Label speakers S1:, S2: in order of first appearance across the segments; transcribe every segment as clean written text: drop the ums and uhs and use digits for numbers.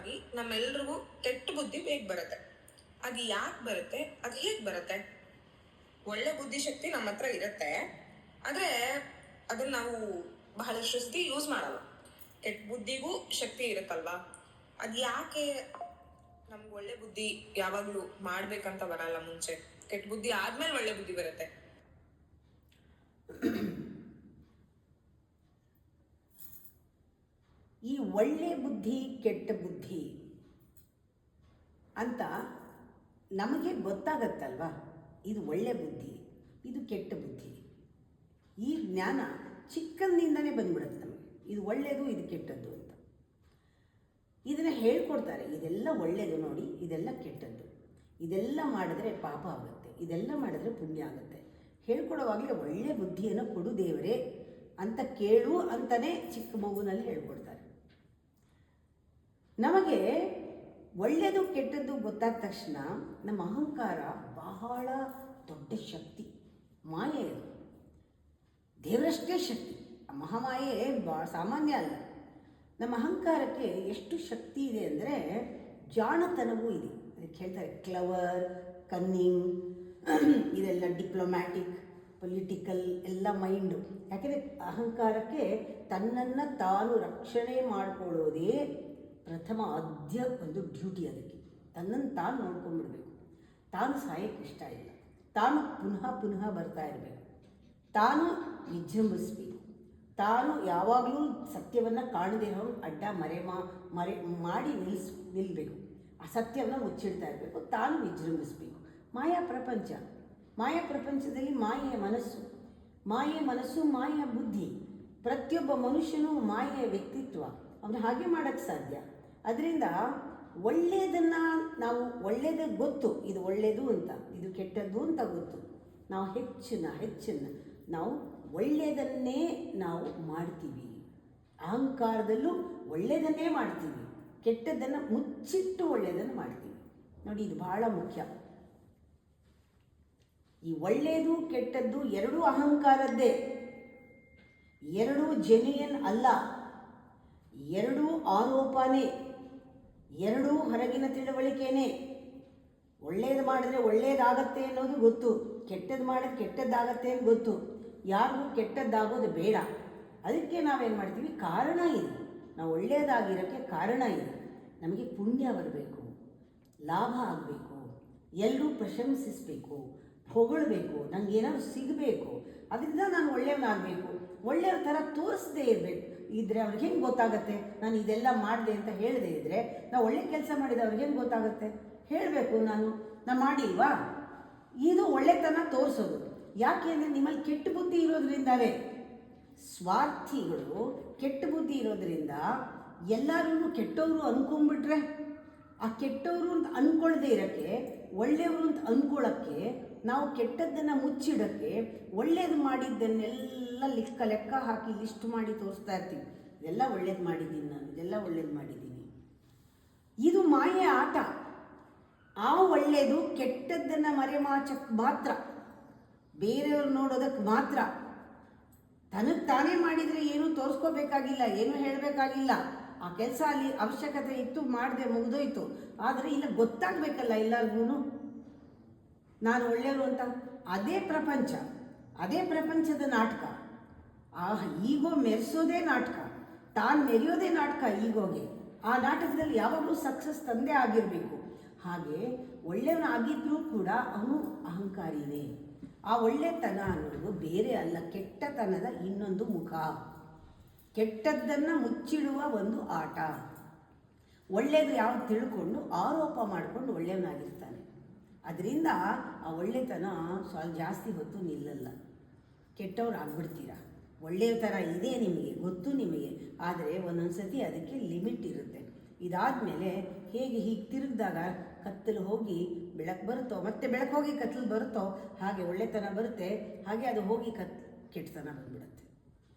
S1: ಸಹಜವಾಗಿ ನಮ್ಮೆಲ್ರಿಗೂ ಕೆಟ್ಟ ಬುದ್ಧಿ ಬೇಗ ಬರುತ್ತೆ. ಅದು ಯಾಕೆ ಬರುತ್ತೆ, ಅದು ಹೇಗೆ ಬರುತ್ತೆ? ಒಳ್ಳೆ ಬುದ್ಧಿಶಕ್ತಿ ನಮ್ಮ ಹತ್ರ ಇರುತ್ತೆ, ಆದ್ರೆ ಅದನ್ನ ನಾವು ಬಹಳಷ್ಟು ಸತಿ ಯೂಸ್ ಮಾಡಲ್ಲ. ಕೆಟ್ಟ ಬುದ್ಧಿಗೂ ಶಕ್ತಿ ಇರುತ್ತಲ್ವಾ? ಅದು ಯಾಕೆ ನಮ್ಗೆ ಒಳ್ಳೆ ಬುದ್ಧಿ ಯಾವಾಗ್ಲೂ ಮಾಡ್ಬೇಕಂತ ಬರಲ್ಲ? ಮುಂಚೆ ಕೆಟ್ಟ ಬುದ್ಧಿ ಆದ್ಮೇಲೆ ಒಳ್ಳೆ ಬುದ್ಧಿ ಬರುತ್ತೆ.
S2: ಈ ಒಳ್ಳೆ ಬುದ್ಧಿ ಕೆಟ್ಟ ಬುದ್ಧಿ ಅಂತ ನಮಗೆ ಗೊತ್ತಾಗತ್ತಲ್ವ. ಇದು ಒಳ್ಳೆ ಬುದ್ಧಿ, ಇದು ಕೆಟ್ಟ ಬುದ್ಧಿ. ಈ ಜ್ಞಾನ ಚಿಕ್ಕಂದಿನಿಂದನೇ ಬಂದ್ಬಿಡುತ್ತೆ ನಮಗೆ. ಇದು ಒಳ್ಳೆಯದು, ಇದು ಕೆಟ್ಟದ್ದು ಅಂತ ಇದನ್ನು ಹೇಳ್ಕೊಡ್ತಾರೆ. ಇದೆಲ್ಲ ಒಳ್ಳೆಯದು ನೋಡಿ, ಇದೆಲ್ಲ ಕೆಟ್ಟದ್ದು, ಇದೆಲ್ಲ ಮಾಡಿದ್ರೆ ಪಾಪ ಆಗುತ್ತೆ, ಇದೆಲ್ಲ ಮಾಡಿದ್ರೆ ಪುಣ್ಯ ಆಗುತ್ತೆ. ಹೇಳ್ಕೊಡುವಾಗಲೇ ಒಳ್ಳೆ ಬುದ್ಧಿಯನ್ನು ಕೊಡು ದೇವರೇ ಅಂತ ಕೇಳು ಅಂತಲೇ ಚಿಕ್ಕ ಮಗುನಲ್ಲಿ ಹೇಳ್ಕೊಡ್ತಾರೆ. ನಮಗೆ ಒಳ್ಳೆಯದು ಕೆಟ್ಟದ್ದು ಗೊತ್ತಾದ ತಕ್ಷಣ ನಮ್ಮ ಅಹಂಕಾರ ಬಹಳ ದೊಡ್ಡ ಶಕ್ತಿ, ಮಾಯೆ. ಅದು ದೇವರಷ್ಟೇ ಶಕ್ತಿ, ಮಹಾಮಾಯೆ ಸಾಮಾನ್ಯ ಅಲ್ಲ. ನಮ್ಮ ಅಹಂಕಾರಕ್ಕೆ ಎಷ್ಟು ಶಕ್ತಿ ಇದೆ ಅಂದರೆ ಜಾಣತನವೂ ಇದೆ. ಅದಕ್ಕೆ ಹೇಳ್ತಾರೆ ಕ್ಲವರ್, ಕನ್ನಿಂಗ್, ಇದೆಲ್ಲ ಡಿಪ್ಲೊಮ್ಯಾಟಿಕ್, ಪೊಲಿಟಿಕಲ್ ಎಲ್ಲ ಮೈಂಡು. ಯಾಕೆಂದರೆ ಅಹಂಕಾರಕ್ಕೆ ತನ್ನನ್ನು ತಾನು ರಕ್ಷಣೆ ಮಾಡಿಕೊಳ್ಳೋದೇ ಪ್ರಥಮ ಆದ್ಯ ಒಂದು ಡ್ಯೂಟಿ. ಅದಕ್ಕೆ ತನ್ನನ್ನು ತಾನು ನೋಡ್ಕೊಂಡ್ಬಿಡ್ಬೇಕು. ತಾನು ಸಾಯಕ್ಕೆ ಇಷ್ಟ ಇಲ್ಲ, ತಾನು ಪುನಃ ಪುನಃ ಬರ್ತಾ ಇರಬೇಕು, ತಾನು ವಿಜೃಂಭಿಸ್ಬೇಕು, ತಾನು ಯಾವಾಗಲೂ ಸತ್ಯವನ್ನು ಕಾಣದೇ ಇರೋ ಅಡ್ಡ ಮರೆ ಮಾಡಿ ನಿಲ್ಲಬೇಕು, ಆ ಸತ್ಯವನ್ನು ಮುಚ್ಚಿಡ್ತಾ ಇರಬೇಕು, ತಾನು ವಿಜೃಂಭಿಸ್ಬೇಕು. ಮಾಯಾ ಪ್ರಪಂಚ, ಮಾಯಾ ಪ್ರಪಂಚದಲ್ಲಿ ಮಾಯೆಯ ಮನಸ್ಸು, ಮಾಯೆಯ ಬುದ್ಧಿ. ಪ್ರತಿಯೊಬ್ಬ ಮನುಷ್ಯನೂ ಮಾಯೆಯ ವ್ಯಕ್ತಿತ್ವ, ಅವನು ಹಾಗೆ ಮಾಡೋಕ್ಕೆ ಸಾಧ್ಯ. ಅದರಿಂದ ಒಳ್ಳೆಯದನ್ನು ನಾವು ಒಳ್ಳೆಯದೇ ಗೊತ್ತು, ಇದು ಒಳ್ಳೆಯದು ಅಂತ, ಇದು ಕೆಟ್ಟದ್ದು ಅಂತ ಗೊತ್ತು. ನಾವು ಹೆಚ್ಚಿನ ನಾವು ಒಳ್ಳೆಯದನ್ನೇ ನಾವು ಮಾಡ್ತೀವಿ. ಅಹಂಕಾರದಲ್ಲೂ ಒಳ್ಳೆಯದನ್ನೇ ಮಾಡ್ತೀವಿ, ಕೆಟ್ಟದ್ದನ್ನು ಮುಚ್ಚಿಟ್ಟು ಒಳ್ಳೆಯದನ್ನು ಮಾಡ್ತೀವಿ. ನೋಡಿ, ಇದು ಬಹಳ ಮುಖ್ಯ. ಈ ಒಳ್ಳೆಯದು ಕೆಟ್ಟದ್ದು ಎರಡೂ ಅಹಂಕಾರದ್ದೇ, ಎರಡೂ ಜೆನ್ಯೂನ್ ಅಲ್ಲ, ಎರಡೂ ಆರೋಪನೇ, ಎರಡೂ ಹೊರಗಿನ ತಿಳುವಳಿಕೆನೇ. ಒಳ್ಳೆಯದು ಮಾಡಿದ್ರೆ ಒಳ್ಳೆಯದಾಗತ್ತೆ ಅನ್ನೋದು ಗೊತ್ತು, ಕೆಟ್ಟದ್ದು ಮಾಡಿದ್ರೆ ಕೆಟ್ಟದ್ದಾಗತ್ತೆ ಅಂತ ಗೊತ್ತು. ಯಾರಿಗೂ ಕೆಟ್ಟದ್ದಾಗೋದು ಬೇಡ. ಅದಕ್ಕೆ ನಾವೇನು ಮಾಡ್ತೀವಿ, ಕಾರಣ ಇದೆ. ನಾವು ಒಳ್ಳೆಯದಾಗಿರೋಕ್ಕೆ ಕಾರಣ ಇದೆ. ನಮಗೆ ಪುಣ್ಯ ಬರಬೇಕು, ಲಾಭ ಆಗಬೇಕು, ಎಲ್ಲರೂ ಪ್ರಶಂಸಿಸಬೇಕು, ಹೊಗಳಬೇಕು, ನನಗೇನಾದ್ರು ಸಿಗಬೇಕು, ಅದರಿಂದ ನಾನು ಒಳ್ಳೆಯವನಾಗಬೇಕು. ಒಳ್ಳೆಯವ್ರ ಥರ ತೋರಿಸದೇ ಇದ್ದರೆ ಅವ್ರಿಗೆ ಹೆಂಗೆ ಗೊತ್ತಾಗುತ್ತೆ? ನಾನು ಇದೆಲ್ಲ ಮಾಡಿದೆ ಅಂತ ಹೇಳದೇ ಇದ್ದರೆ, ನಾವು ಒಳ್ಳೆ ಕೆಲಸ ಮಾಡಿದೆ ಅವ್ರಿಗೆ ಹೆಂಗೆ ಗೊತ್ತಾಗುತ್ತೆ? ಹೇಳಬೇಕು, ನಾನು ಮಾಡಿಲ್ವಾ? ಇದು ಒಳ್ಳೆತನ ತೋರಿಸೋದು. ಯಾಕೆ ಅಂದರೆ ನಿಮ್ಮಲ್ಲಿ ಕೆಟ್ಟ ಬುದ್ಧಿ ಇರೋದ್ರಿಂದಲೇ. ಸ್ವಾರ್ಥಿಗಳು ಕೆಟ್ಟ ಬುದ್ಧಿ ಇರೋದ್ರಿಂದ ಎಲ್ಲರೂ ಕೆಟ್ಟವರು ಅಂದ್ಕೊಂಡ್ಬಿಟ್ರೆ, ಆ ಕೆಟ್ಟವರು ಅಂತ ಅಂದ್ಕೊಳ್ಳದೆ ಇರೋಕ್ಕೆ, ಒಳ್ಳೆಯವರು ಅಂತ ಅಂದ್ಕೊಳ್ಳೋಕ್ಕೆ, ನಾವು ಕೆಟ್ಟದ್ದನ್ನು ಮುಚ್ಚಿಡೋಕ್ಕೆ, ಒಳ್ಳೇದು ಮಾಡಿದ್ದನ್ನೆಲ್ಲ ಲೆಕ್ಕ ಹಾಕಿ ಲಿಸ್ಟ್ ಮಾಡಿ ತೋರಿಸ್ತಾ ಇರ್ತೀವಿ. ಇದೆಲ್ಲ ಒಳ್ಳೇದು ಮಾಡಿದ್ದೀನಿ ನಾನು, ಇದೆಲ್ಲ ಒಳ್ಳೇದು ಮಾಡಿದ್ದೀನಿ. ಇದು ಮಾಯೆ ಆಟ. ಆ ಒಳ್ಳೆಯದು ಕೆಟ್ಟದ್ದನ್ನು ಮರೆಮಾಚಕ್ಕೆ ಮಾತ್ರ, ಬೇರೆಯವ್ರು ನೋಡೋದಕ್ಕೆ ಮಾತ್ರ. ತನಗೆ ತಾನೇ ಮಾಡಿದರೆ ಏನೂ ತೋರಿಸ್ಕೋಬೇಕಾಗಿಲ್ಲ, ಏನೂ ಹೇಳಬೇಕಾಗಿಲ್ಲ. ಆ ಕೆಲಸ ಅಲ್ಲಿ ಅವಶ್ಯಕತೆ ಇತ್ತು, ಮಾಡಿದೆ, ಮುಗಿದೋಯ್ತು. ಆದರೆ ಇಲ್ಲ, ಗೊತ್ತಾಗಬೇಕಲ್ಲ ಎಲ್ಲರಿಗೂ ನಾನು ಒಳ್ಳೆಯವರು ಅಂತ. ಅದೇ ಪ್ರಪಂಚ, ಅದೇ ಪ್ರಪಂಚದ ನಾಟಕ. ಆ ಈಗೋ ಮೆರೆಸೋದೇ ನಾಟಕ, ತಾನು ಮೆರೆಯೋದೇ ನಾಟಕ ಈಗೋಗೆ. ಆ ನಾಟಕದಲ್ಲಿ ಯಾವಾಗಲೂ ಸಕ್ಸಸ್ ತಂದೆ ಆಗಿರಬೇಕು. ಹಾಗೆ ಒಳ್ಳೆಯವನಾಗಿದ್ದರೂ ಕೂಡ ಅವನು ಅಹಂಕಾರಿನೇ. ಆ ಒಳ್ಳೆತನ ಅನ್ನೋದು ಬೇರೆ ಅಲ್ಲ, ಕೆಟ್ಟತನದ ಇನ್ನೊಂದು ಮುಖ. ಕೆಟ್ಟದ್ದನ್ನು ಮುಚ್ಚಿಡುವ ಒಂದು ಆಟ. ಒಳ್ಳೆಯದು ಯಾವುದು ತಿಳ್ಕೊಂಡು ಆರೋಪ ಮಾಡಿಕೊಂಡು ಒಳ್ಳೆಯವನಾಗಿರ್ತಾನೆ. ಅದರಿಂದ ಆ ಒಳ್ಳೆತನ ಸ್ವಲ್ಪ ಜಾಸ್ತಿ ಹೊತ್ತು ನಿಲ್ಲಲ್ಲ. ಕೆಟ್ಟವ್ರು ಆಗ್ಬಿಡ್ತೀರ. ಒಳ್ಳೆಯ ಥರ ಇದೆ ನಿಮಗೆ ಗೊತ್ತು ನಿಮಗೆ, ಆದರೆ ಒಂದೊಂದು ಸತಿ ಅದಕ್ಕೆ ಲಿಮಿಟ್ ಇರುತ್ತೆ. ಇದಾದಮೇಲೆ ಹೀಗೆ ತಿರುಗಿದಾಗ ಕತ್ತಲು ಹೋಗಿ ಬೆಳಕು ಬರುತ್ತೋ, ಮತ್ತೆ ಬೆಳಕು ಹೋಗಿ ಕತ್ತಲು ಬರುತ್ತೋ, ಹಾಗೆ ಒಳ್ಳೆತನ ಬರುತ್ತೆ. ಹಾಗೆ ಅದು ಹೋಗಿ ಕೆಟ್ಟತನ ಬಂದ್ಬಿಡುತ್ತೆ.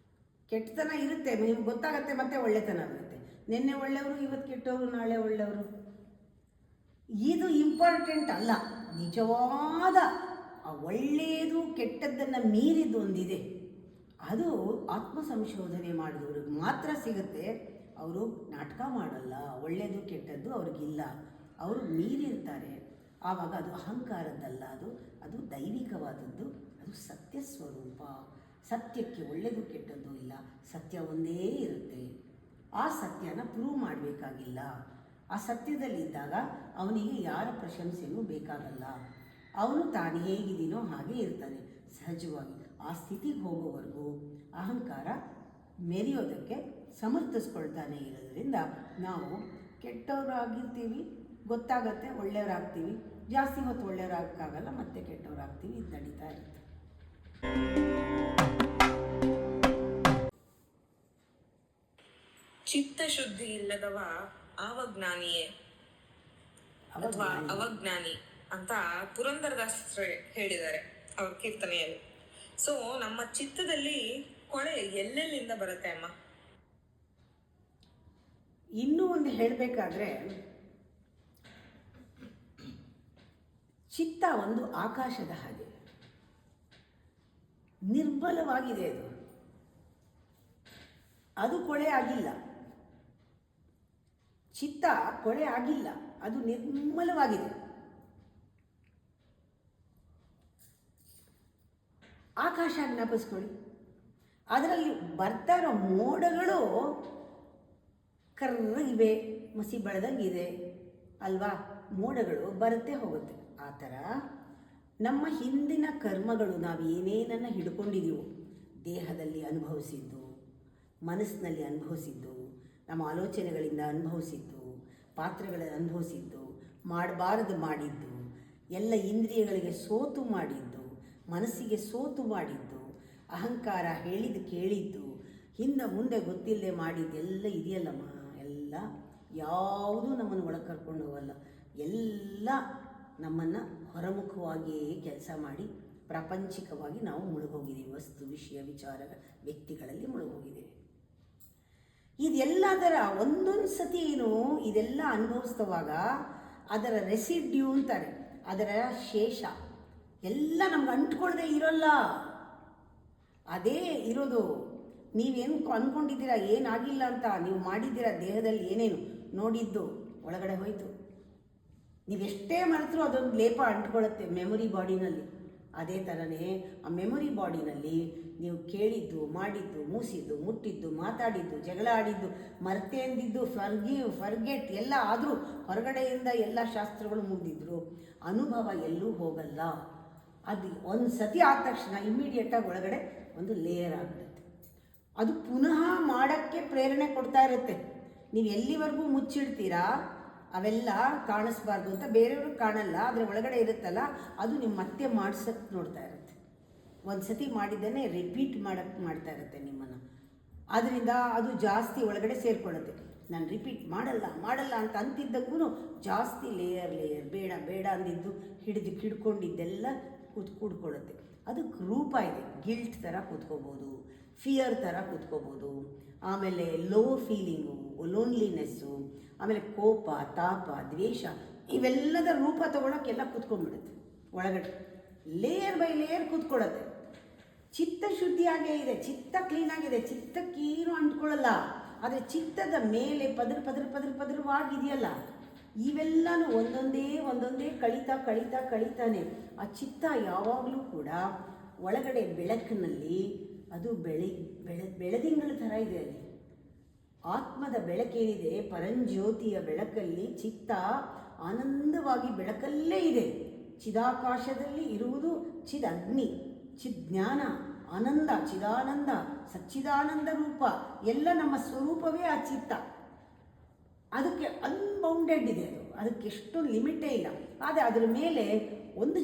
S2: ಕೆಟ್ಟತನ ಇರುತ್ತೆ, ನಿಮ್ಗೆ ಗೊತ್ತಾಗತ್ತೆ, ಮತ್ತೆ ಒಳ್ಳೆತನ ಬರುತ್ತೆ. ನಿನ್ನೆ ಒಳ್ಳೆಯವರು, ಇವತ್ತು ಕೆಟ್ಟವರು, ನಾಳೆ ಒಳ್ಳೆಯವರು. ಇದು ಇಂಪಾರ್ಟೆಂಟ್ ಅಲ್ಲ. ನಿಜವಾದ ಆ ಒಳ್ಳೆಯದು ಕೆಟ್ಟದ್ದನ್ನು ಮೀರಿದ್ದು ಒಂದಿದೆ, ಅದು ಆತ್ಮ ಸಂಶೋಧನೆ ಮಾಡಿದವ್ರಿಗೆ ಮಾತ್ರ ಸಿಗುತ್ತೆ. ಅವರು ನಾಟಕ ಮಾಡಲ್ಲ, ಒಳ್ಳೆಯದು ಕೆಟ್ಟದ್ದು ಅವ್ರಿಗಿಲ್ಲ, ಅವರು ಮೀರಿರ್ತಾರೆ. ಆವಾಗ ಅದು ಅಹಂಕಾರದ್ದಲ್ಲ, ಅದು ದೈವಿಕವಾದದ್ದು, ಅದು ಸತ್ಯ ಸ್ವರೂಪ. ಸತ್ಯಕ್ಕೆ ಒಳ್ಳೆಯದು ಕೆಟ್ಟದ್ದು ಇಲ್ಲ, ಸತ್ಯ ಒಂದೇ ಇರುತ್ತೆ. ಆ ಸತ್ಯನ ಪ್ರೂವ್ ಮಾಡಬೇಕಾಗಿಲ್ಲ. ಆ ಸತ್ಯದಲ್ಲಿದ್ದಾಗ ಅವನಿಗೆ ಯಾರ ಪ್ರಶಂಸೆಯೂ ಬೇಕಾಗಲ್ಲ. ಅವನು ತಾನು ಹೇಗಿದ್ದೀನೋ ಹಾಗೆ ಇರ್ತಾನೆ ಸಹಜವಾಗಿ. ಆ ಸ್ಥಿತಿಗೆ ಹೋಗೋವರೆಗೂ ಅಹಂಕಾರ ಮೆರೆಯೋದಕ್ಕೆ ಸಮರ್ಥಿಸ್ಕೊಳ್ತಾನೆ ಇರೋದ್ರಿಂದ ನಾವು ಕೆಟ್ಟವರಾಗಿರ್ತೀವಿ, ಗೊತ್ತಾಗತ್ತೆ, ಒಳ್ಳೆಯವರಾಗ್ತೀವಿ. ಜಾಸ್ತಿ ಹೊತ್ತು ಒಳ್ಳೆಯವರಾಗಕ್ಕಾಗಲ್ಲ, ಮತ್ತೆ ಕೆಟ್ಟವರಾಗ್ತೀವಿ. ಇದು ನಡೀತಾ ಇರುತ್ತೆ.
S1: ಚಿತ್ತಶುದ್ಧಿ ಇಲ್ಲದವ ಅವಜ್ಞಾನಿಯೇ ಅಥವಾ ಅವಜ್ಞಾನಿ ಅಂತ ಪುರಂದರದಾಸರು ಹೇಳಿದ್ದಾರೆ ಅವ್ರ ಕೀರ್ತನೆಯಲ್ಲಿ. ಸೊ ನಮ್ಮ ಚಿತ್ತದಲ್ಲಿ ಕೊಳೆ ಎಲ್ಲೆಲ್ಲಿಂದ ಬರುತ್ತೆ ಅಮ್ಮ?
S2: ಇನ್ನೂ ಒಂದು ಹೇಳಬೇಕಾದ್ರೆ, ಚಿತ್ತ ಒಂದು ಆಕಾಶದ ಹಾಗೆ ನಿರ್ಮಲವಾಗಿದೆ. ಅದು ಕೊಳೆ ಆಗಿಲ್ಲ. ಚಿತ್ತ ಕೊಳೆ ಆಗಿಲ್ಲ, ಅದು ನಿರ್ಮಲವಾಗಿದೆ. ಆಕಾಶ ಜ್ಞಾಪಿಸ್ಕೊಳ್ಳಿ, ಅದರಲ್ಲಿ ಬರ್ತಾ ಇರೋ ಮೋಡಗಳು ಕರ್ರಗಿವೆ, ಮಸಿ ಬೆಳೆದಂಗಿದೆ ಅಲ್ವಾ? ಮೋಡಗಳು ಬರುತ್ತೆ ಹೋಗುತ್ತೆ. ಆ ಥರ ನಮ್ಮ ಹಿಂದಿನ ಕರ್ಮಗಳು, ನಾವು ಏನೇನನ್ನು ಹಿಡ್ಕೊಂಡಿದ್ದೀವೋ, ದೇಹದಲ್ಲಿ ಅನುಭವಿಸಿದ್ದು, ಮನಸ್ಸಿನಲ್ಲಿ ಅನುಭವಿಸಿದ್ದು, ನಮ್ಮ ಆಲೋಚನೆಗಳಿಂದ ಅನುಭವಿಸಿದ್ದು, ಪಾತ್ರಗಳಲ್ಲಿ ಅನುಭವಿಸಿದ್ದು, ಮಾಡಬಾರದು ಮಾಡಿದ್ದು, ಎಲ್ಲ ಇಂದ್ರಿಯಗಳಿಗೆ ಸೋತು ಮಾಡಿದ್ದು, ಮನಸ್ಸಿಗೆ ಸೋತು ಮಾಡಿದ್ದು, ಅಹಂಕಾರ ಹೇಳಿದ್ದು ಕೇಳಿದ್ದು, ಹಿಂದೆ ಮುಂದೆ ಗೊತ್ತಿಲ್ಲದೆ ಮಾಡಿದ್ದೆಲ್ಲ ಇದೆಯಲ್ಲಮ್ಮ, ಎಲ್ಲ ಯಾವುದೂ ನಮ್ಮನ್ನು ಒಳಗೆ ಕರ್ಕೊಂಡು ಹೋಗಲ್ಲ. ಎಲ್ಲ ನಮ್ಮನ್ನು ಹೊರಮುಖವಾಗಿಯೇ ಕೆಲಸ ಮಾಡಿ ಪ್ರಾಪಂಚಿಕವಾಗಿ ನಾವು ಮುಳುಗೋಗಿದ್ದೀವಿ. ವಸ್ತು, ವಿಷಯ, ವಿಚಾರ, ವ್ಯಕ್ತಿಗಳಲ್ಲಿ ಮುಳುಗೋಗಿದ್ದೀವಿ. ಇದೆಲ್ಲದರ ಒಂದೊಂದು ಸತಿ ಇದೆಲ್ಲ ಅನುಭವಿಸ್ತವಾಗ ಅದರ ರೆಸಿಡ್ಯೂ ಅಂತಾರೆ, ಅದರ ಶೇಷ ಎಲ್ಲ ನಮ್ಗೆ ಅಂಟ್ಕೊಳ್ಳದೆ ಇರೋಲ್ಲ, ಅದೇ ಇರೋದು. ನೀವೇನು ಅಂದ್ಕೊಂಡಿದ್ದೀರಾ ಏನಾಗಿಲ್ಲ ಅಂತ, ನೀವು ಮಾಡಿದ್ದೀರಾ ದೇಹದಲ್ಲಿ ಏನೇನು ನೋಡಿದ್ದು ಒಳಗಡೆ ಹೋಯಿತು. ನೀವೆಷ್ಟೇ ಮರೆತರೂ ಅದೊಂದು ಲೇಪ ಅಂಟ್ಕೊಳ್ಳುತ್ತೆ ಮೆಮೊರಿ ಬಾಡಿನಲ್ಲಿ. ಅದೇ ಥರನೇ ಆ ಮೆಮೊರಿ ಬಾಡಿನಲ್ಲಿ ನೀವು ಕೇಳಿದ್ದು, ಮಾಡಿದ್ದು, ಮೂಸಿದ್ದು, ಮುಟ್ಟಿದ್ದು, ಮಾತಾಡಿದ್ದು, ಜಗಳ ಆಡಿದ್ದು, ಮರ್ತೆ ಅಂದಿದ್ದು, ಫರ್ಗೆಟ್ ಎಲ್ಲ ಆದರೂ ಹೊರಗಡೆಯಿಂದ ಎಲ್ಲ ಶಾಸ್ತ್ರಗಳು ಮುಗಿದಿದ್ರು ಅನುಭವ ಎಲ್ಲೂ ಹೋಗಲ್ಲ. ಅದು ಒಂದು ಸತಿ ಆದ ತಕ್ಷಣ ಇಮ್ಮಿಡಿಯೇಟಾಗಿ ಒಳಗಡೆ ಒಂದು ಲೇಯರ್ ಆಗಿಬಿಡುತ್ತೆ. ಅದು ಪುನಃ ಮಾಡೋಕ್ಕೆ ಪ್ರೇರಣೆ ಕೊಡ್ತಾ ಇರುತ್ತೆ. ನೀವು ಎಲ್ಲಿವರೆಗೂ ಮುಚ್ಚಿಡ್ತೀರಾ ಅವೆಲ್ಲ ಕಾಣಿಸ್ಬಾರ್ದು ಅಂತ, ಬೇರೆಯವ್ರಿಗೆ ಕಾಣಲ್ಲ, ಆದರೆ ಒಳಗಡೆ ಇರುತ್ತಲ್ಲ ಅದು ನೀವು ಮತ್ತೆ ಮಾಡ್ಸೋಕ್ಕೆ ನೋಡ್ತಾ ಇರುತ್ತೆ. ಒಂದು ಸತಿ ಮಾಡಿದ್ದನ್ನೇ ರಿಪೀಟ್ ಮಾಡ್ತಾ ಇರುತ್ತೆ ನಿಮ್ಮನ್ನು. ಆದ್ದರಿಂದ ಅದು ಜಾಸ್ತಿ ಒಳಗಡೆ ಸೇರಿಕೊಳ್ಳುತ್ತೆ. ನಾನು ರಿಪೀಟ್ ಮಾಡಲ್ಲ ಅಂತ ಅಂತಿದ್ದಕ್ಕೂ ಜಾಸ್ತಿ ಲೇಯರ್ ಬೇಡ ಬೇಡ ಅಂದಿದ್ದು ಹಿಡ್ಕೊಂಡಿದ್ದೆಲ್ಲ ಕೂತ್ಕೊಳ್ಳುತ್ತೆ. ಅದಕ್ಕೆ ರೂಪ ಇದೆ. ಗಿಲ್ಟ್ ಥರ ಕೂತ್ಕೋಬೋದು, ಫಿಯರ್ ಥರ ಕೂತ್ಕೋಬೋದು, ಆಮೇಲೆ ಲೋ ಫೀಲಿಂಗು, ಲೋನ್ಲಿನೆಸ್ಸು, ಆಮೇಲೆ ಕೋಪ, ತಾಪ, ದ್ವೇಷ, ಇವೆಲ್ಲದ ರೂಪ ತೊಗೊಳಕ್ಕೆಲ್ಲ ಕೂತ್ಕೊಂಡ್ಬಿಡುತ್ತೆ ಒಳಗಡೆ. ಲೇಯರ್ ಬೈ ಲೇಯರ್ ಕೂತ್ಕೊಳ್ಳುತ್ತೆ. ಚಿತ್ತ ಶುದ್ಧಿಯಾಗೇ ಇದೆ, ಚಿತ್ತ ಕ್ಲೀನಾಗಿದೆ, ಚಿತ್ತಕ್ಕೇನು ಅಂಟ್ಕೊಳ್ಳಲ್ಲ. ಆದರೆ ಚಿತ್ತದ ಮೇಲೆ ಪದರವಾಗಿದೆಯಲ್ಲ, ಇವೆಲ್ಲನೂ ಒಂದೊಂದೇ ಕಳೀತಾನೆ. ಆ ಚಿತ್ತ ಯಾವಾಗಲೂ ಕೂಡ ಒಳಗಡೆ ಬೆಳಕಿನಲ್ಲಿ ಅದು ಬೆಳದಿಂಗಳ ಥರ ಇದೆ. ಅಲ್ಲಿ ಆತ್ಮದ ಬೆಳಕೇನಿದೆ, ಪರಂಜ್ಯೋತಿಯ ಬೆಳಕಲ್ಲಿ ಚಿತ್ತ ಆನಂದವಾಗಿ ಬೆಳಕಲ್ಲೇ ಇದೆ. ಚಿದಾಕಾಶದಲ್ಲಿ ಇರುವುದು ಚಿದಗ್ನಿ, ಚಿಜ್ಞಾನ, ಆನಂದ, ಚಿದಾನಂದ, ಸಚ್ಚಿದಾನಂದ ರೂಪ, ಎಲ್ಲ ನಮ್ಮ ಸ್ವರೂಪವೇ ಆ ಚಿತ್ತ. ಅದಕ್ಕೆ ಅನ್ಬೌಂಡೆಡ್ ಇದೆ. ಅದಕ್ಕೆ ಎಷ್ಟು ಲಿಮಿಟೇ ಇಲ್ಲ. ಆದರೆ ಅದರ ಮೇಲೆ ಒಂದು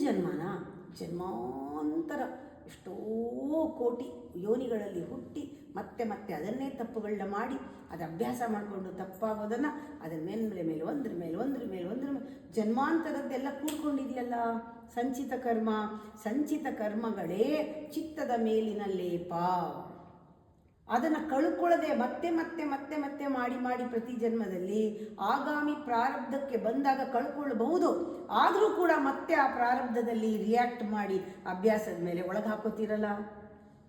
S2: ಜನ್ಮಾಂತರ ಎಷ್ಟೋ ಕೋಟಿ ಯೋನಿಗಳಲ್ಲಿ ಹುಟ್ಟಿ ಮತ್ತೆ ಅದನ್ನೇ ತಪ್ಪುಗಳನ್ನ ಮಾಡಿ ಅದು ಅಭ್ಯಾಸ ಮಾಡಿಕೊಂಡು ತಪ್ಪಾಗೋದನ್ನು ಅದರ ಮೇಲೆ ಒಂದ್ರ ಜನ್ಮಾಂತರದ್ದೆಲ್ಲ ಕೂಡ್ಕೊಂಡಿದೆಯಲ್ಲ ಸಂಚಿತ ಕರ್ಮಗಳೇ ಚಿತ್ತದ ಮೇಲಿನ ಲೇಪ. ಅದನ್ನು ಕಳ್ಕೊಳ್ಳದೆ ಮತ್ತೆ ಮಾಡಿ ಪ್ರತಿ ಜನ್ಮದಲ್ಲಿ ಆಗಾಮಿ ಪ್ರಾರಬ್ಧಕ್ಕೆ ಬಂದಾಗ ಕಳ್ಕೊಳ್ಳಬಹುದು. ಆದರೂ ಕೂಡ ಮತ್ತೆ ಆ ಪ್ರಾರಬ್ಧದಲ್ಲಿ ರಿಯಾಕ್ಟ್ ಮಾಡಿ ಅಭ್ಯಾಸದ ಮೇಲೆ ಒಳಗೆ ಹಾಕೋತಿರಲ್ಲ,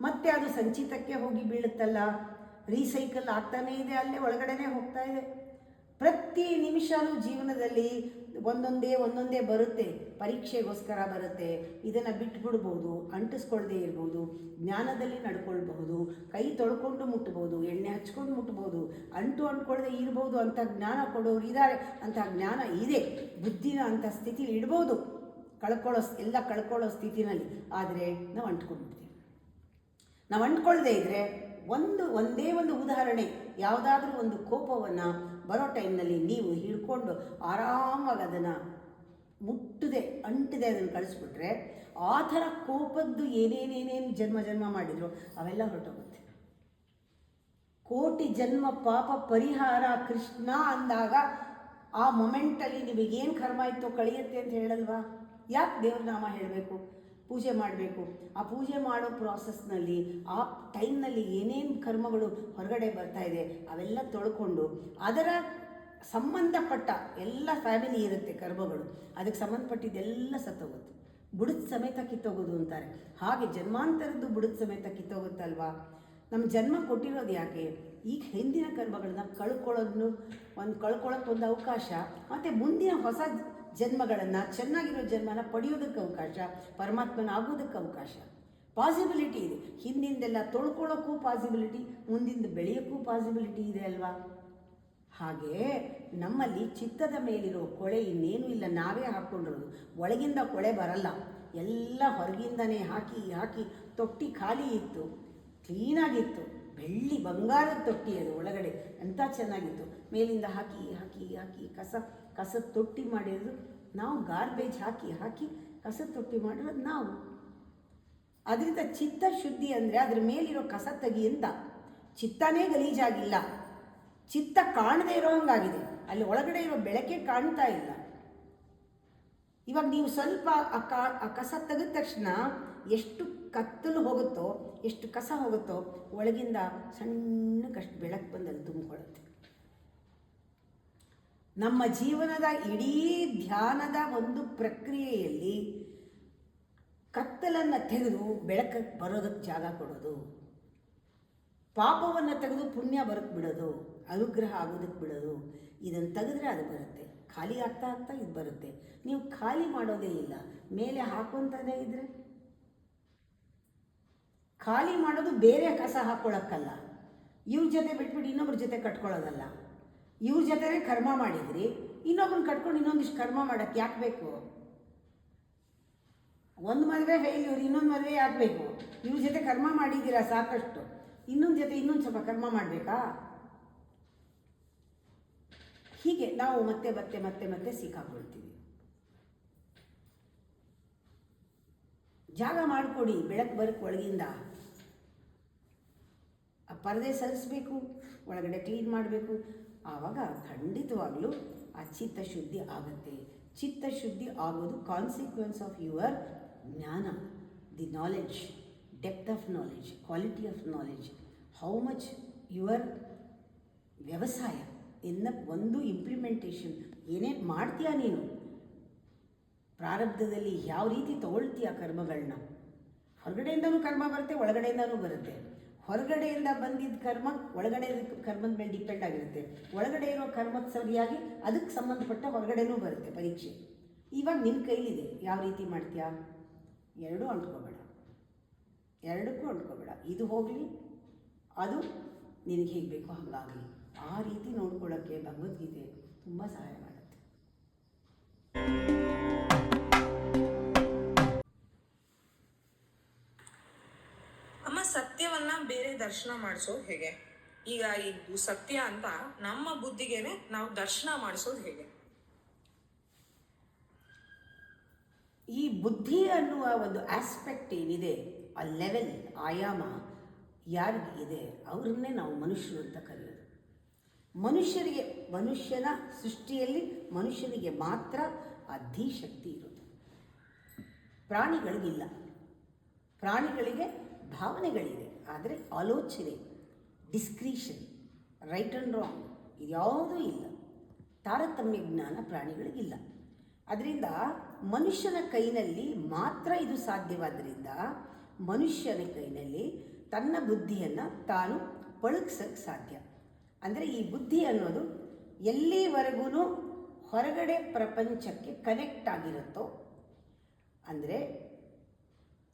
S2: ಮತ್ತೆ ಅದು ಸಂಚಿತಕ್ಕೆ ಹೋಗಿ ಬೀಳುತ್ತಲ್ಲ. ರೀಸೈಕಲ್ ಆಗ್ತಾನೇ ಇದೆ, ಅಲ್ಲೇ ಒಳಗಡೆನೇ ಹೋಗ್ತಾ ಇದೆ. ಪ್ರತಿ ನಿಮಿಷವೂ ಜೀವನದಲ್ಲಿ ಒಂದೊಂದೇ ಬರುತ್ತೆ. ಪರೀಕ್ಷೆಗೋಸ್ಕರ ಬರುತ್ತೆ, ಇದನ್ನು ಬಿಟ್ಬಿಡ್ಬೋದು, ಅಂಟಿಸ್ಕೊಳ್ದೇ ಇರ್ಬೋದು, ಜ್ಞಾನದಲ್ಲಿ ನಡ್ಕೊಳ್ಬಹುದು, ಕೈ ತೊಳ್ಕೊಂಡು ಮುಟ್ಬೋದು, ಎಣ್ಣೆ ಹಚ್ಕೊಂಡು ಮುಟ್ಬೋದು, ಅಂಟ್ಕೊಳ್ದೇ ಇರ್ಬೋದು ಅಂತ ಜ್ಞಾನ ಕೊಡೋರು ಇದ್ದಾರೆ. ಅಂಥ ಜ್ಞಾನ ಇದೆ, ಬುದ್ಧಿನ ಅಂಥ ಸ್ಥಿತಿಲಿ ಇಡ್ಬೋದು, ಕಳ್ಕೊಳ್ಳೋ ಸ್ಥಿತಿನಲ್ಲಿ. ಆದರೆ ನಾವು ಅಂಟ್ಕೊಂಡ್ಬಿಡ್ತೀವಿ. ನಾವು ಅಂಟ್ಕೊಳ್ದೇ ಇದ್ದರೆ ಒಂದೇ ಒಂದು ಉದಾಹರಣೆ, ಯಾವುದಾದ್ರೂ ಒಂದು ಕೋಪವನ್ನು ಬರೋ ಟೈಮ್ನಲ್ಲಿ ನೀವು ಹಿಡ್ಕೊಂಡು ಆರಾಮಾಗಿ ಅದನ್ನು ಅಂಟದೆ ಅದನ್ನು ಕಳಿಸ್ಬಿಟ್ರೆ, ಆ ಥರ ಕೋಪದ್ದು ಏನೇನೇನೇನು ಜನ್ಮ ಮಾಡಿದ್ರು ಅವೆಲ್ಲ ಹೊರಟೋಗುತ್ತೆ. ಕೋಟಿ ಜನ್ಮ ಪಾಪ ಪರಿಹಾರ ಕೃಷ್ಣ ಅಂದಾಗ ಆ ಮೊಮೆಂಟಲ್ಲಿ ನಿಮಗೇನು ಕರ್ಮ ಇತ್ತೋ ಕಳಿಯುತ್ತೆ ಅಂತ ಹೇಳಲ್ವಾ? ಯಾಕೆ ದೇವ್ರ ನಾಮ ಹೇಳಬೇಕು, ಪೂಜೆ ಮಾಡಬೇಕು? ಆ ಪೂಜೆ ಮಾಡೋ ಪ್ರಾಸೆಸ್ನಲ್ಲಿ ಆ ಟೈಮ್ನಲ್ಲಿ ಏನೇನು ಕರ್ಮಗಳು ಹೊರಗಡೆ ಬರ್ತಾ ಇದೆ ಅವೆಲ್ಲ ತೊಳ್ಕೊಂಡು, ಅದರ ಸಂಬಂಧಪಟ್ಟ ಎಲ್ಲ ಫ್ಯಾಮಿಲಿ ಇರುತ್ತೆ ಕರ್ಮಗಳು, ಅದಕ್ಕೆ ಸಂಬಂಧಪಟ್ಟಿದ್ದೆಲ್ಲ ಸತ್ತೋಗುತ್ತೆ. ಬುಡದ ಸಮೇತ ಕಿತ್ತೋಗೋದು ಅಂತಾರೆ. ಹಾಗೆ ಜನ್ಮಾಂತರದ್ದು ಬುಡದ ಸಮೇತ ಕಿತ್ತೋಗುತ್ತಲ್ವಾ? ನಮ್ಮ ಜನ್ಮ ಕೊಟ್ಟಿರೋದು ಯಾಕೆ? ಈಗ ಹಿಂದಿನ ಕರ್ಮಗಳನ್ನ ಕಳ್ಕೊಳ್ಳೋಕ್ಕೆ ಒಂದು ಅವಕಾಶ, ಮತ್ತು ಮುಂದಿನ ಹೊಸ ಜನ್ಮಗಳನ್ನು, ಚೆನ್ನಾಗಿರೋ ಜನ್ಮನ ಪಡೆಯೋದಕ್ಕೆ ಅವಕಾಶ, ಪರಮಾತ್ಮನ ಆಗೋದಕ್ಕೆ ಅವಕಾಶ, ಪಾಸಿಬಿಲಿಟಿ ಇದೆ. ಹಿಂದಿಂದೆಲ್ಲ ತೊಳ್ಕೊಳ್ಳೋಕ್ಕೂ ಪಾಸಿಬಿಲಿಟಿ, ಮುಂದಿಂದ ಬೆಳೆಯೋಕ್ಕೂ ಪಾಸಿಬಿಲಿಟಿ ಇದೆ ಅಲ್ವಾ? ಹಾಗೆ ನಮ್ಮಲ್ಲಿ ಚಿತ್ತದ ಮೇಲಿರೋ ಕೊಳೆ ಇನ್ನೇನು ಇಲ್ಲ, ನಾವೇ ಹಾಕ್ಕೊಂಡಿರೋದು. ಒಳಗಿಂದ ಕೊಳೆ ಬರಲ್ಲ, ಎಲ್ಲ ಹೊರಗಿಂದನೇ ಹಾಕಿ ತೊಟ್ಟಿ ಖಾಲಿ ಇತ್ತು, ಕ್ಲೀನಾಗಿತ್ತು, ಬೆಳ್ಳಿ ಬಂಗಾರದ ತೊಟ್ಟಿ ಅದು. ಒಳಗಡೆ ಎಂಥ ಚೆನ್ನಾಗಿತ್ತು. ಮೇಲಿಂದ ಹಾಕಿ ಕಸದ ತೊಟ್ಟಿ ಮಾಡಿರೋದು ನಾವು, ಗಾರ್ಬೇಜ್ ಹಾಕಿ ಕಸದ ತೊಟ್ಟಿ ಮಾಡಿರೋದು ನಾವು. ಅದರಿಂದ ಚಿತ್ತ ಶುದ್ಧಿ ಅಂದರೆ ಅದ್ರ ಮೇಲಿರೋ ಕಸ ತೆಗಿ ಅಂತ. ಚಿತ್ತನೇ ಗಲೀಜಾಗಿಲ್ಲ, ಚಿತ್ತ ಕಾಣದೇ ಇರೋ ಹಂಗಾಗಿದೆ, ಅಲ್ಲಿ ಒಳಗಡೆ ಇರೋ ಬೆಳಕೆ ಕಾಣ್ತಾ ಇಲ್ಲ. ಇವಾಗ ನೀವು ಸ್ವಲ್ಪ ಆ ಕಸ ತೆಗೆದ ತಕ್ಷಣ ಎಷ್ಟು ಕತ್ತಲು ಹೋಗುತ್ತೋ, ಎಷ್ಟು ಕಸ ಹೋಗುತ್ತೋ, ಒಳಗಿಂದ ಸಣ್ಣಕ್ಕಷ್ಟು ಬೆಳಕು ಬಂದಲ್ಲಿ ತುಂಬಿಕೊಳ್ಳುತ್ತೆ. ನಮ್ಮ ಜೀವನದ ಇಡೀ ಧ್ಯಾನದ ಒಂದು ಪ್ರಕ್ರಿಯೆಯಲ್ಲಿ ಕತ್ತಲನ್ನು ತೆಗೆದು ಬೆಳಕಕ್ಕೆ ಬರೋದಕ್ಕೆ ಜಾಗ ಕೊಡೋದು, ಪಾಪವನ್ನು ತೆಗೆದು ಪುಣ್ಯ ಬರೋಕ್ಕೆ ಬಿಡೋದು, ಅನುಗ್ರಹ ಆಗೋದಕ್ಕೆ ಬಿಡೋದು. ಇದನ್ನು ತೆಗೆದ್ರೆ ಅದು ಬರುತ್ತೆ, ಖಾಲಿ ಆಗ್ತಾ ಇದು ಬರುತ್ತೆ. ನೀವು ಖಾಲಿ ಮಾಡೋದೇ ಇಲ್ಲ, ಮೇಲೆ ಹಾಕೊಂತಾನೆ ಇದ್ರೆ. ಖಾಲಿ ಮಾಡೋದು ಬೇರೆ ಕಸ ಹಾಕ್ಕೊಳ್ಳೋಕ್ಕಲ್ಲ, ಇವ್ರ ಜೊತೆ ಬಿಟ್ಬಿಟ್ಟು ಇನ್ನೊಬ್ರ ಜೊತೆ ಕಟ್ಕೊಳ್ಳೋದಲ್ಲ. ಇವ್ರ ಜೊತೆನೇ ಕರ್ಮ ಮಾಡಿದ್ರಿ, ಇನ್ನೊಬ್ರನ್ನ ಕಟ್ಕೊಂಡು ಇನ್ನೊಂದಿಷ್ಟು ಕರ್ಮ ಮಾಡೋಕ್ಕೆ ಯಾಕೆ ಬೇಕು? ಒಂದು ಮದುವೆ ಫೇಲ್ಯೂರ್, ಇನ್ನೊಂದು ಮದುವೆ ಯಾಕೆ ಬೇಕು? ಇವ್ರ ಜೊತೆ ಕರ್ಮ ಮಾಡಿದ್ದೀರಾ ಸಾಕಷ್ಟು, ಇನ್ನೊಂದು ಜೊತೆ ಇನ್ನೊಂದು ಸ್ವಲ್ಪ ಕರ್ಮ ಮಾಡಬೇಕಾ? ಹೀಗೆ ನಾವು ಮತ್ತೆ ಸಿಕ್ಕಾಕೊಳ್ತೀವಿ. ಜಾಗ ಮಾಡಿಕೊಡಿ, ಬೆಳಕು ಬರಕ್ಕೆ ಒಳಗಿಂದ. ಆ ಪರದೆ ಸರಿಸಬೇಕು, ಒಳಗಡೆ ಕ್ಲೀನ್ ಮಾಡಬೇಕು. ಆವಾಗ ಖಂಡಿತವಾಗ್ಲೂ ಆ ಚಿತ್ತಶುದ್ಧಿ ಆಗುತ್ತೆ. ಚಿತ್ತಶುದ್ಧಿ ಆಗೋದು ಕಾನ್ಸಿಕ್ವೆನ್ಸ್ ಆಫ್ ಯುವರ್ ಜ್ಞಾನ, the knowledge, depth of knowledge, quality of knowledge, how much your ವ್ಯವಸಾಯ ಇನ್ನು ಒಂದು ಇಂಪ್ಲಿಮೆಂಟೇಷನ್ ಏನೇನು ಮಾಡ್ತೀಯ ನೀನು, ಪ್ರಾರಬ್ಧದಲ್ಲಿ ಯಾವ ರೀತಿ ತಗೊಳ್ತೀಯ ಕರ್ಮಗಳನ್ನ. ಹೊರಗಡೆಯಿಂದನೂ ಕರ್ಮ ಬರುತ್ತೆ, ಒಳಗಡೆಯಿಂದನೂ ಬರುತ್ತೆ. ಹೊರಗಡೆಯಿಂದ ಬಂದಿದ್ದ ಕರ್ಮ ಒಳಗಡೆ ಕರ್ಮದ ಮೇಲೆ ಡಿಪೆಂಡ್ ಆಗಿರುತ್ತೆ. ಒಳಗಡೆ ಇರೋ ಕರ್ಮಕ್ಕೆ ಸರಿಯಾಗಿ ಅದಕ್ಕೆ ಸಂಬಂಧಪಟ್ಟ ಹೊರಗಡೆನೂ ಬರುತ್ತೆ ಪರೀಕ್ಷೆ. ಇವಾಗ ನಿಮ್ಮ ಕೈಲಿದೆ, ಯಾವ ರೀತಿ ಮಾಡ್ತೀಯಾ? ಎರಡಕ್ಕೂ ಅಂಟ್ಕೋಬೇಡ. ಇದು ಹೋಗಲಿ, ಅದು ನಿನಗೆ ಹೇಗೆ ಬೇಕೋ ಹಾಗಾಗಲಿ. ಆ ರೀತಿ ನೋಡ್ಕೊಳ್ಳೋಕ್ಕೆ ಭಗವದ್ಗೀತೆ ತುಂಬ ಸಹಾಯ ಮಾಡುತ್ತೆ.
S1: ಅಮ್ಮ, ಸತ್ಯವನ್ನ ಬೇರೆ ದರ್ಶನ ಮಾಡಿಸೋದು ಹೇಗೆ? ಈಗ ಇದು ಸತ್ಯ ಅಂತ ನಮ್ಮ ಬುದ್ಧಿಗೇನೆ ನಾವು ದರ್ಶನ ಮಾಡಿಸೋದು ಹೇಗೆ?
S2: ಈ ಬುದ್ಧಿ ಅನ್ನುವ ಒಂದು ಆಸ್ಪೆಕ್ಟ್ ಏನಿದೆ, ಆ ಲೆವೆಲ್, ಆಯಾಮ ಯಾರಿಗೆ ಇದೆ ಅವ್ರನ್ನೇ ನಾವು ಮನುಷ್ಯರು ಅಂತ ಕರೆಯೋದು. ಮನುಷ್ಯನ ಸೃಷ್ಟಿಯಲ್ಲಿ ಮನುಷ್ಯನಿಗೆ ಮಾತ್ರ ಅಧಿಶಕ್ತಿ ಇರೋದು, ಪ್ರಾಣಿಗಳಿಗಿಲ್ಲ. ಪ್ರಾಣಿಗಳಿಗೆ ಭಾವನೆಗಳಿದೆ, ಆದರೆ ಆಲೋಚನೆ, ಡಿಸ್ಕ್ರಿಷನ್, ರೈಟ್ ಆ್ಯಂಡ್ ರಾಂಗ್ ಇದ್ಯಾವುದೂ ಇಲ್ಲ. ತಾರತಮ್ಯ ಜ್ಞಾನ ಪ್ರಾಣಿಗಳಿಗಿಲ್ಲ. ಅದರಿಂದ ಮನುಷ್ಯನ ಕೈನಲ್ಲಿ ಮಾತ್ರ ಇದು ಸಾಧ್ಯವಾದ್ದರಿಂದ ಮನುಷ್ಯನ ಕೈನಲ್ಲಿ ತನ್ನ ಬುದ್ಧಿಯನ್ನು ತಾನು ಪಳಗ್ಸಕ್ಕೆ ಸಾಧ್ಯ. ಅಂದರೆ ಈ ಬುದ್ಧಿ ಅನ್ನೋದು ಎಲ್ಲಿವರೆಗೂ ಹೊರಗಡೆ ಪ್ರಪಂಚಕ್ಕೆ ಕನೆಕ್ಟ್ ಆಗಿರುತ್ತೋ, ಅಂದರೆ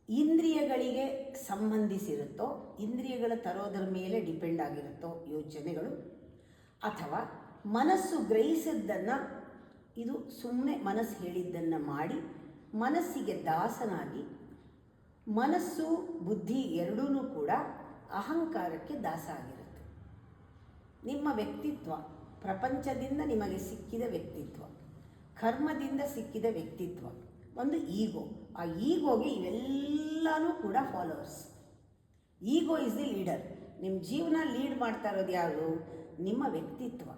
S2: ಇಂದ್ರಿಯಗಳಿಗೆ ಸಂಬಂಧಿಸಿರುತ್ತೋ, ಇಂದ್ರಿಯಗಳ ತರೋದರ ಮೇಲೆ ಡಿಪೆಂಡ್ ಆಗಿರುತ್ತೋ ಯೋಚನೆಗಳು, ಅಥವಾ ಮನಸ್ಸು ಗ್ರಹಿಸಿದ್ದನ್ನು, ಇದು ಸುಮ್ಮನೆ ಮನಸ್ಸು ಹೇಳಿದ್ದನ್ನು ಮಾಡಿ ಮನಸ್ಸಿಗೆ ದಾಸನಾಗಿ, ಮನಸ್ಸು ಬುದ್ಧಿ ಎರಡೂ ಕೂಡ ಅಹಂಕಾರಕ್ಕೆ ದಾಸ ಆಗಿರುತ್ತೆ. ನಿಮ್ಮ ವ್ಯಕ್ತಿತ್ವ, ಪ್ರಪಂಚದಿಂದ ನಿಮಗೆ ಸಿಕ್ಕಿದ ವ್ಯಕ್ತಿತ್ವ, ಕರ್ಮದಿಂದ ಸಿಕ್ಕಿದ ವ್ಯಕ್ತಿತ್ವ, ಒಂದು ಈಗೋ. ಆ ಈಗೋಗೆ ಇವೆಲ್ಲನೂ ಕೂಡ followers. Ego is the leader. ನಿಮ್ಮ ಜೀವನ ಲೀಡ್ ಮಾಡ್ತಾ ಇರೋದು ಯಾರು? ನಿಮ್ಮ ವ್ಯಕ್ತಿತ್ವ,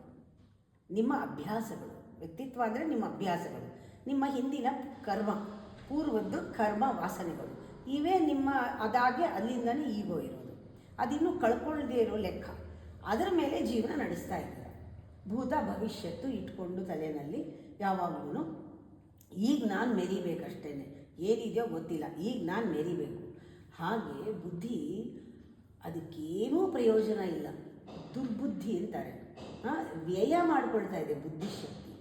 S2: ನಿಮ್ಮ ಅಭ್ಯಾಸಗಳು. ವ್ಯಕ್ತಿತ್ವ ಅಂದರೆ ನಿಮ್ಮ ಅಭ್ಯಾಸಗಳು, ನಿಮ್ಮ ಹಿಂದಿನ ಕರ್ಮ, ಪೂರ್ವದ್ದು ಕರ್ಮ ವಾಸನೆಗಳು, ಇವೇ ನಿಮ್ಮ. ಅದಾಗೆ ಅಲ್ಲಿಂದನೇ ಈಗೋ ಇರೋದು. ಅದಿನ್ನೂ ಕಳ್ಕೊಳ್ಳದೇ ಇರೋ ಲೆಕ್ಕ. ಅದರ ಮೇಲೆ ಜೀವನ ನಡೆಸ್ತಾ ಇದ್ದಾರೆ. ಭೂತ ಭವಿಷ್ಯತ್ತು ಇಟ್ಕೊಂಡು ತಲೆಯಲ್ಲಿ ಯಾವಾಗಲೂ ಈಗ ನಾನು ಮೆರಿಬೇಕಷ್ಟೇ, ಏನಿದೆಯೋ ಗೊತ್ತಿಲ್ಲ, ಈಗ ನಾನು ಮೆರಿಬೇಕು. ಹಾಗೆ ಬುದ್ಧಿ ಅದಕ್ಕೇನೂ ಪ್ರಯೋಜನ ಇಲ್ಲ, ದುರ್ಬುದ್ಧಿ ಅಂತಾರೆ. ವ್ಯಯ ಮಾಡ್ಕೊಳ್ತಾ ಇದೆ ಬುದ್ಧಿಶಕ್ತಿ.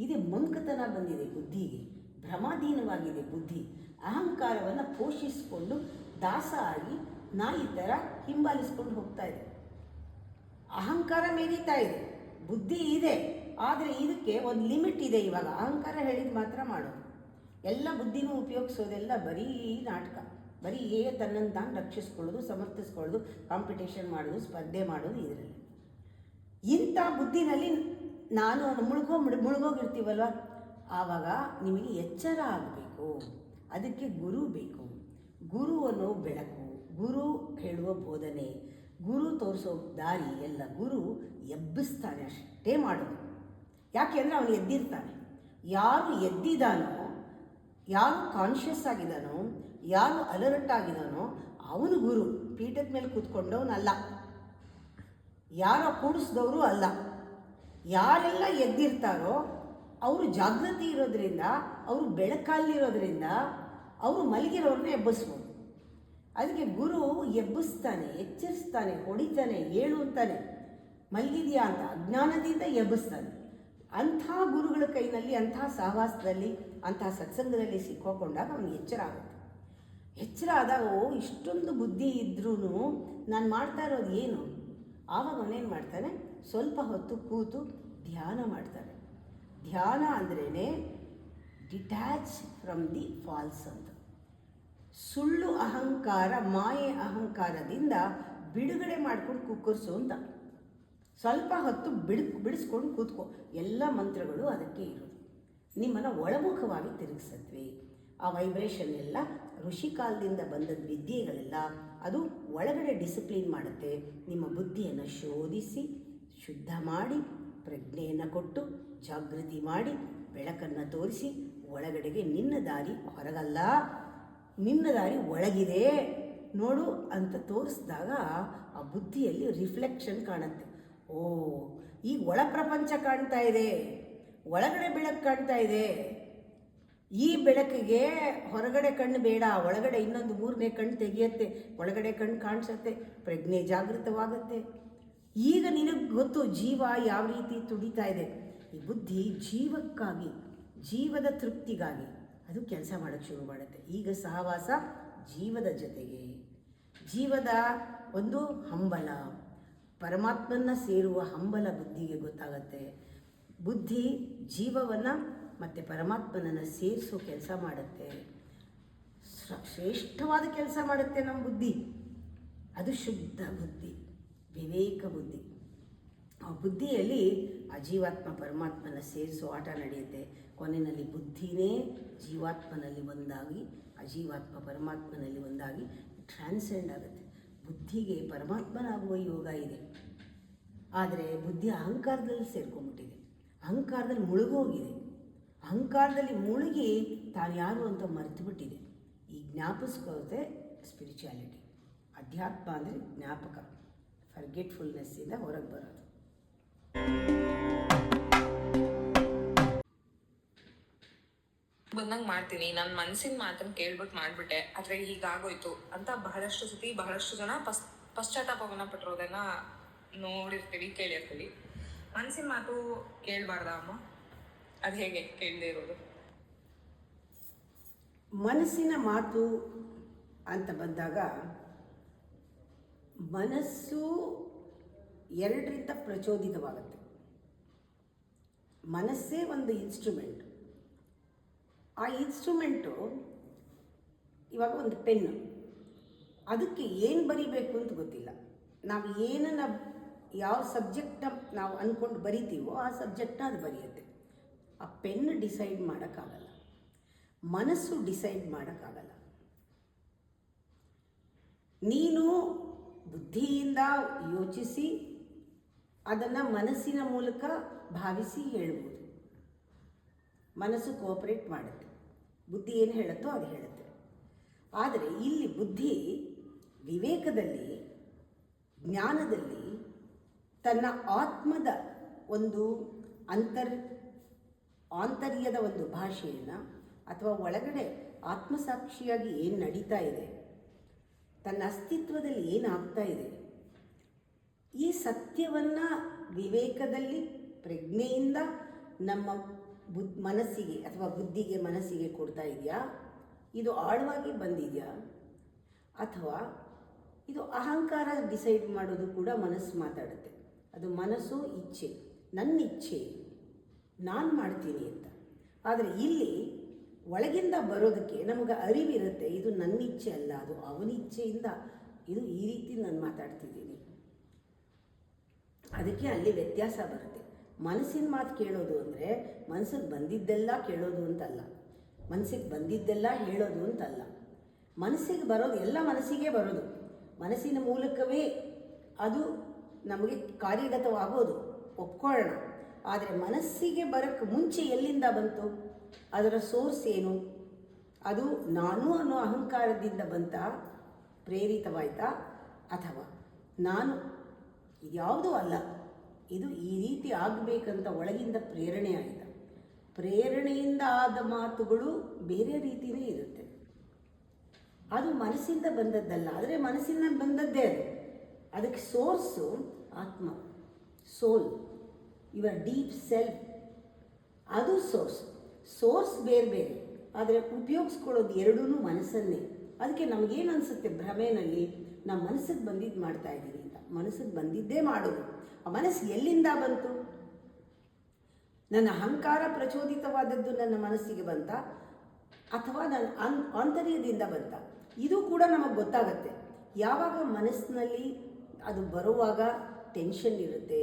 S2: ಇದೆ ಮಂಕತನ ಬಂದಿದೆ ಬುದ್ಧಿಗೆ, ಭ್ರಮಾಧೀನವಾಗಿದೆ ಬುದ್ಧಿ. ಅಹಂಕಾರವನ್ನು ಪೋಷಿಸಿಕೊಂಡು ದಾಸ ಆಗಿ ನಾಯಿ ಥರ ಹಿಂಬಾಲಿಸ್ಕೊಂಡು ಹೋಗ್ತಾ ಇದೆ. ಅಹಂಕಾರ ಮೆರೀತಾ ಇದೆ, ಬುದ್ಧಿ ಇದೆ, ಆದರೆ ಇದಕ್ಕೆ ಒಂದು ಲಿಮಿಟ್ ಇದೆ. ಇವಾಗ ಅಹಂಕಾರ ಹೇಳಿದ ಮಾತ್ರ ಮಾಡೋದು, ಎಲ್ಲ ಬುದ್ಧಿನೂ ಉಪಯೋಗಿಸೋದೆಲ್ಲ ಬರೀ ನಾಟಕ, ಬರೀ ತನ್ನನ್ನು ತಾನು ರಕ್ಷಿಸ್ಕೊಳ್ಳೋದು, ಸಮರ್ಥಿಸ್ಕೊಳ್ಳೋದು, ಕಾಂಪಿಟೇಷನ್ ಮಾಡೋದು, ಸ್ಪರ್ಧೆ ಮಾಡೋದು. ಇದರಲ್ಲಿ ಇಂಥ ಬುದ್ಧಿನಲ್ಲಿ ನಾನು ಮುಳುಗೋಗಿರ್ತೀವಲ್ವ, ಆವಾಗ ನಿಮಗೆ ಎಚ್ಚರ ಆಗಬೇಕು. ಅದಕ್ಕೆ ಗುರು ಬೇಕು. ಗುರು ಅನ್ನೋ ಬೆಳಕು, ಗುರು ಹೇಳುವ ಬೋಧನೆ, ಗುರು ತೋರಿಸೋ ದಾರಿ ಎಲ್ಲ ಗುರು ಎಬ್ಬಿಸ್ತಾನೆ, ಅಷ್ಟೇ ಮಾಡೋದು. ಯಾಕೆಂದರೆ ಅವನು ಎದ್ದಿರ್ತಾನೆ. ಯಾರು ಎದ್ದಿದ್ದಾನೋ, ಯಾರು ಕಾನ್ಷಿಯಸ್ ಆಗಿದ್ದಾನೋ, ಯಾರು ಅಲರ್ಟ್ ಆಗಿದ್ದಾನೋ ಅವನು ಗುರು. ಪೀಠದ ಮೇಲೆ ಕೂತ್ಕೊಂಡವನಲ್ಲ, ಯಾರೋ ಕೂಡಿಸಿದವರು ಅಲ್ಲ. ಯಾರೆಲ್ಲ ಎದ್ದಿರ್ತಾರೋ ಅವರು ಜಾಗೃತಿ ಇರೋದ್ರಿಂದ, ಅವರು ಬೆಳಕಲ್ಲಿರೋದ್ರಿಂದ ಅವರು ಮಲಗಿರೋರನ್ನ ಎಬ್ಬಿಸ್ಬೋದು. ಅದಕ್ಕೆ ಗುರು ಎಬ್ಬಿಸ್ತಾನೆ, ಎಚ್ಚರಿಸ್ತಾನೆ, ಹೊಡಿತಾನೆ, ಏಳು ಅಂತಾನೆ. ಮಲಗಿದೆಯಾ ಅಂತ ಅಜ್ಞಾನದಿಂದ ಎಬ್ಬಿಸ್ತಾನೆ. ಅಂಥ ಗುರುಗಳ ಕೈನಲ್ಲಿ, ಅಂಥ ಸಹವಾಸದಲ್ಲಿ, ಅಂಥ ಸತ್ಸಂಗದಲ್ಲಿ ಸಿಕ್ಕೋಕೊಂಡಾಗ ಅವನಿಗೆ ಎಚ್ಚರ ಆಗುತ್ತೆ. ಎಚ್ಚರ ಆದಾಗ ಇಷ್ಟೊಂದು ಬುದ್ಧಿ ಇದ್ರೂ ನಾನು ಮಾಡ್ತಾ ಇರೋದು ಏನು? ಆವಾಗ ಅವನೇನು ಮಾಡ್ತಾನೆ, ಸ್ವಲ್ಪ ಹೊತ್ತು ಕೂತು ಧ್ಯಾನ ಮಾಡ್ತಾನೆ. ಧ್ಯಾನ ಅಂದ್ರೇ ಡಿಟ್ಯಾಚ್ ಫ್ರಮ್ ದಿ ಫಾಲ್ಸ್ ಅಂತ. ಸುಳ್ಳು ಅಹಂಕಾರ, ಮಾಯೆ ಅಹಂಕಾರದಿಂದ ಬಿಡುಗಡೆ ಮಾಡ್ಕೊಂಡು ಕುಕ್ಕರ್ಸು ಅಂತ. ಸ್ವಲ್ಪ ಹೊತ್ತು ಬಿಡಿಸ್ಕೊಂಡು ಕೂತ್ಕೋ. ಎಲ್ಲ ಮಂತ್ರಗಳು ಅದಕ್ಕೆ ಇರೋದು. ನಿಮ್ಮನ್ನು ಒಳಮುಖವಾಗಿ ತಿರುಗಿಸತ್ವೆ. ಆ ವೈಬ್ರೇಷನ್ ಎಲ್ಲ ಋಷಿಕಾಲದಿಂದ ಬಂದದ್ದು ವಿದ್ಯೆಗಳೆಲ್ಲ ಅದು ಒಳಗಡೆ ಡಿಸಿಪ್ಲಿನ್ ಮಾಡುತ್ತೆ. ನಿಮ್ಮ ಬುದ್ಧಿಯನ್ನು ಶೋಧಿಸಿ ಶುದ್ಧ ಮಾಡಿ ಪ್ರಜ್ಞೆಯನ್ನು ಕೊಟ್ಟು ಜಾಗೃತಿ ಮಾಡಿ ಬೆಳಕನ್ನು ತೋರಿಸಿ ಒಳಗಡೆಗೆ ನಿನ್ನ ದಾರಿ ಹೊರಗಲ್ಲ, ನಿನ್ನ ದಾರಿ ಒಳಗಿದೆ ನೋಡು ಅಂತ ತೋರಿಸಿದಾಗ ಆ ಬುದ್ಧಿಯಲ್ಲಿ ರಿಫ್ಲೆಕ್ಷನ್ ಕಾಣುತ್ತೆ. ಓ, ಈಗ ಒಳ ಪ್ರಪಂಚ ಕಾಣ್ತಾ ಇದೆ, ಒಳಗಡೆ ಬೆಳಕು ಕಾಣ್ತಾ ಇದೆ. ಈ ಬೆಳಕಿಗೆ ಹೊರಗಡೆ ಕಣ್ಣು ಬೇಡ, ಒಳಗಡೆ ಇನ್ನೊಂದು ಮೂರನೇ ಕಣ್ಣು ತೆಗೆಯುತ್ತೆ, ಒಳಗಡೆ ಕಣ್ಣು ಕಾಣಿಸುತ್ತೆ, ಪ್ರಜ್ಞೆ ಜಾಗೃತವಾಗುತ್ತೆ. ಈಗ ನಿನಗೆ ಗೊತ್ತು ಜೀವ ಯಾವ ರೀತಿ ತುಡಿತಾ ಇದೆ. ಈ ಬುದ್ಧಿ ಜೀವಕ್ಕಾಗಿ, ಜೀವದ ತೃಪ್ತಿಗಾಗಿ ಅದು ಕೆಲಸ ಮಾಡೋಕ್ಕೆ ಶುರು ಮಾಡುತ್ತೆ. ಈಗ ಸಹವಾಸ ಜೀವದ ಜೊತೆಗೆ, ಜೀವದ ಒಂದು ಹಂಬಲ, ಪರಮಾತ್ಮನ ಸೇರುವ ಹಂಬಲ ಬುದ್ಧಿಗೆ ಗೊತ್ತಾಗತ್ತೆ. ಬುದ್ಧಿ ಜೀವವನ್ನು ಮತ್ತು ಪರಮಾತ್ಮನನ್ನು ಸೇರಿಸೋ ಕೆಲಸ ಮಾಡುತ್ತೆ. ಶ್ರೇಷ್ಠವಾದ ಕೆಲಸ ಮಾಡುತ್ತೆ ನಮ್ಮ ಬುದ್ಧಿ. ಅದು ಶುದ್ಧ ಬುದ್ಧಿ, ವಿವೇಕ ಬುದ್ಧಿ. ಆ ಬುದ್ಧಿಯಲ್ಲಿ ಆ ಜೀವಾತ್ಮ ಪರಮಾತ್ಮನ ಸೇರಿಸೋ ಆಟ ನಡೆಯುತ್ತೆ. ಕೊನೆಯಲ್ಲಿ ಬುದ್ಧಿನೇ ಜೀವಾತ್ಮನಲ್ಲಿ ಒಂದಾಗಿ, ಆ ಜೀವಾತ್ಮ ಪರಮಾತ್ಮನಲ್ಲಿ ಒಂದಾಗಿ ಟ್ರಾನ್ಸೆಂಡ್ ಆಗುತ್ತೆ. ಬುದ್ಧಿಗೆ ಪರಮಾತ್ಮನಾಗುವ ಯೋಗ ಇದೆ. ಆದರೆ ಬುದ್ಧಿ ಅಹಂಕಾರದಲ್ಲಿ ಸೇರ್ಕೊಂಡ್ಬಿಟ್ಟಿದೆ, ಅಹಂಕಾರದಲ್ಲಿ ಮುಳುಗೋಗಿದೆ. ಅಹಂಕಾರದಲ್ಲಿ ಮುಳುಗಿ ತಾನು ಯಾರು ಅಂತ ಮರೆತು ಬಿಟ್ಟಿದೆ. ಈ ಜ್ಞಾಪಿಸ್ಕೋದೆ ಸ್ಪಿರಿಚುಯಾಲಿಟಿ. ಅಧ್ಯಾತ್ಮ ಅಂದರೆ ಜ್ಞಾಪಕ, ಫರ್ಗೆಟ್ಫುಲ್ನೆಸ್ಸಿಂದ ಹೊರಗೆ ಬರೋದು.
S1: ಬಂದಂಗೆ ಮಾಡ್ತೀನಿ, ನನ್ನ ಮನಸ್ಸಿನ ಮಾತನ್ನು ಕೇಳ್ಬಿಟ್ಟು ಮಾಡಿಬಿಟ್ಟೆ, ಆದರೆ ಹೀಗಾಗೋಯ್ತು ಅಂತ ಬಹಳಷ್ಟು ಸತಿ ಬಹಳಷ್ಟು ಜನ ಪಶ್ಚಾತ್ತಾಪವನ್ನ ಪಟ್ಟಿರೋದನ್ನ ನೋಡಿರ್ತೀವಿ, ಕೇಳಿರ್ತೀವಿ. ಮನಸ್ಸಿನ ಮಾತು ಕೇಳಬಾರ್ದ ಅಮ್ಮ? ಅದು ಹೇಗೆ ಕೇಳದೆ ಇರೋದು?
S2: ಮನಸ್ಸಿನ ಮಾತು ಅಂತ ಬಂದಾಗ ಮನಸ್ಸು ಎರಡರಿಂದ ಪ್ರಚೋದಿತವಾಗುತ್ತೆ. ಮನಸ್ಸೇ ಒಂದು ಇನ್ಸ್ಟ್ರೂಮೆಂಟ್. ಆ ಇನ್ಸ್ಟ್ರೂಮೆಂಟು ಇವಾಗ ಒಂದು ಪೆನ್ನು, ಅದಕ್ಕೆ ಏನು ಬರಿಬೇಕು ಅಂತ ಗೊತ್ತಿಲ್ಲ. ನಾವು ಏನನ್ನು ಯಾವ ಸಬ್ಜೆಕ್ಟ್ನ ನಾವು ಅಂದ್ಕೊಂಡು ಬರಿತೀವೋ ಆ ಸಬ್ಜೆಕ್ಟ್ನ ಅದು ಬರೆಯುತ್ತೆ. ಆ ಪೆನ್ ಡಿಸೈಡ್ ಮಾಡೋಕ್ಕಾಗಲ್ಲ, ಮನಸ್ಸು ಡಿಸೈಡ್ ಮಾಡೋಕ್ಕಾಗಲ್ಲ. ನೀನು ಬುದ್ಧಿಯಿಂದ ಯೋಚಿಸಿ ಅದನ್ನು ಮನಸ್ಸಿನ ಮೂಲಕ ಭಾವಿಸಿ ಹೇಳ್ಬೋದು. ಮನಸ್ಸು ಕೋಆಪರೇಟ್ ಮಾಡುತ್ತೆ, ಬುದ್ಧಿ ಏನು ಹೇಳುತ್ತೋ ಅದು ಹೇಳುತ್ತೆ. ಆದರೆ ಇಲ್ಲಿ ಬುದ್ಧಿ ವಿವೇಕದಲ್ಲಿ, ಜ್ಞಾನದಲ್ಲಿ ತನ್ನ ಆತ್ಮದ ಒಂದು ಆಂತರ್ಯದ ಒಂದು ಭಾಷೆಯನ್ನು ಅಥವಾ ಒಳಗಡೆ ಆತ್ಮಸಾಕ್ಷಿಯಾಗಿ ಏನು ನಡೀತಾ ಇದೆ, ತನ್ನ ಅಸ್ತಿತ್ವದಲ್ಲಿ ಏನಾಗ್ತಾ ಇದೆ, ಈ ಸತ್ಯವನ್ನು ವಿವೇಕದಲ್ಲಿ ಪ್ರಜ್ಞೆಯಿಂದ ನಮ್ಮ ಮನಸ್ಸಿಗೆ ಅಥವಾ ಬುದ್ಧಿಗೆ ಮನಸ್ಸಿಗೆ ಕೊಡ್ತಾ ಇದೆಯಾ? ಇದು ಆಳವಾಗಿ ಬಂದಿದೆಯಾ? ಅಥವಾ ಇದು ಅಹಂಕಾರ ಡಿಸೈಡ್ ಮಾಡೋದು ಕೂಡ ಮನಸ್ಸು ಮಾತಾಡುತ್ತೆ. ಅದು ಮನಸ್ಸು ಇಚ್ಛೆ, ನನ್ನ ಇಚ್ಛೆ, ನಾನು ಮಾಡ್ತೀನಿ ಅಂತ. ಆದರೆ ಇಲ್ಲಿ ಒಳಗಿಂದ ಬರೋದಕ್ಕೆ ನಮಗೆ ಅರಿವಿರುತ್ತೆ, ಇದು ನನ್ನ ಇಚ್ಛೆ ಅಲ್ಲ, ಅದು ಅವನ ಇಚ್ಛೆಯಿಂದ ಇದು ಈ ರೀತಿ ನಾನು ಮಾತಾಡ್ತಿದ್ದೀನಿ. ಅದಕ್ಕೆ ಅಲ್ಲಿ ವ್ಯತ್ಯಾಸ ಬರುತ್ತೆ. ಮನಸ್ಸಿನ ಮಾತು ಕೇಳೋದು ಅಂದರೆ ಮನಸ್ಸಿಗೆ ಬಂದಿದ್ದೆಲ್ಲ ಕೇಳೋದು ಅಂತಲ್ಲ, ಮನಸ್ಸಿಗೆ ಬಂದಿದ್ದೆಲ್ಲ ಹೇಳೋದು ಅಂತಲ್ಲ. ಮನಸ್ಸಿಗೆ ಬರೋದು ಎಲ್ಲ ಮನಸ್ಸಿಗೆ ಬರೋದು, ಮನಸ್ಸಿನ ಮೂಲಕವೇ ಅದು ನಮಗೆ ಕಾರ್ಯಗತವಾಗೋದು, ಒಪ್ಕೊಳ್ಳೋಣ. ಆದರೆ ಮನಸ್ಸಿಗೆ ಬರೋಕ್ಕೆ ಮುಂಚೆ ಎಲ್ಲಿಂದ ಬಂತು? ಅದರ ಸೋರ್ಸ್ ಏನು? ಅದು ನಾನು ಅನ್ನೋ ಅಹಂಕಾರದಿಂದ ಬಂತ, ಪ್ರೇರಿತವಾಯ್ತಾ? ಅಥವಾ ನಾನು ಇದ್ಯಾವುದೂ ಅಲ್ಲ, ಇದು ಈ ರೀತಿ ಆಗಬೇಕಂತ ಒಳಗಿಂದ ಪ್ರೇರಣೆ ಆಯಿತಾ? ಪ್ರೇರಣೆಯಿಂದ ಆದ ಮಾತುಗಳು ಬೇರೆ ರೀತಿಯೇ ಇರುತ್ತೆ. ಅದು ಮನಸ್ಸಿಂದ ಬಂದದ್ದಲ್ಲ, ಆದರೆ ಮನಸ್ಸಿಂದ ಬಂದದ್ದೇ ಅದು. ಅದಕ್ಕೆ ಸೋರ್ಸು ಆತ್ಮ, ಸೋಲ್, ಯುವರ್ ಡೀಪ್ ಸೆಲ್ಫ್, ಅದು ಸೋರ್ಸ್ ಬೇರೆ ಬೇರೆ, ಆದರೆ ಉಪಯೋಗಿಸ್ಕೊಳ್ಳೋದು ಎರಡೂ ಮನಸ್ಸನ್ನೇ. ಅದಕ್ಕೆ ನಮಗೇನು ಅನಿಸುತ್ತೆ ಭ್ರಮೆಯಲ್ಲಿ, ನಾವು ಮನಸ್ಸಿಗೆ ಬಂದಿದ್ದು ಮಾಡ್ತಾ ಇದ್ದೀವಿ ಅಂತ. ಮನಸ್ಸಿಗೆ ಬಂದಿದ್ದೇ ಮಾಡೋದು. ಆ ಮನಸ್ಸು ಎಲ್ಲಿಂದ ಬಂತು? ನನ್ನ ಅಹಂಕಾರ ಪ್ರಚೋದಿತವಾದದ್ದು ನನ್ನ ಮನಸ್ಸಿಗೆ ಬಂತ, ಅಥವಾ ನನ್ನ ಆಂತರ್ಯದಿಂದ ಬಂತ? ಇದು ಕೂಡ ನಮಗೆ ಗೊತ್ತಾಗತ್ತೆ. ಯಾವಾಗ ಮನಸ್ಸಿನಲ್ಲಿ ಅದು ಬರುವಾಗ ಟೆನ್ಷನ್ ಇರುತ್ತೆ,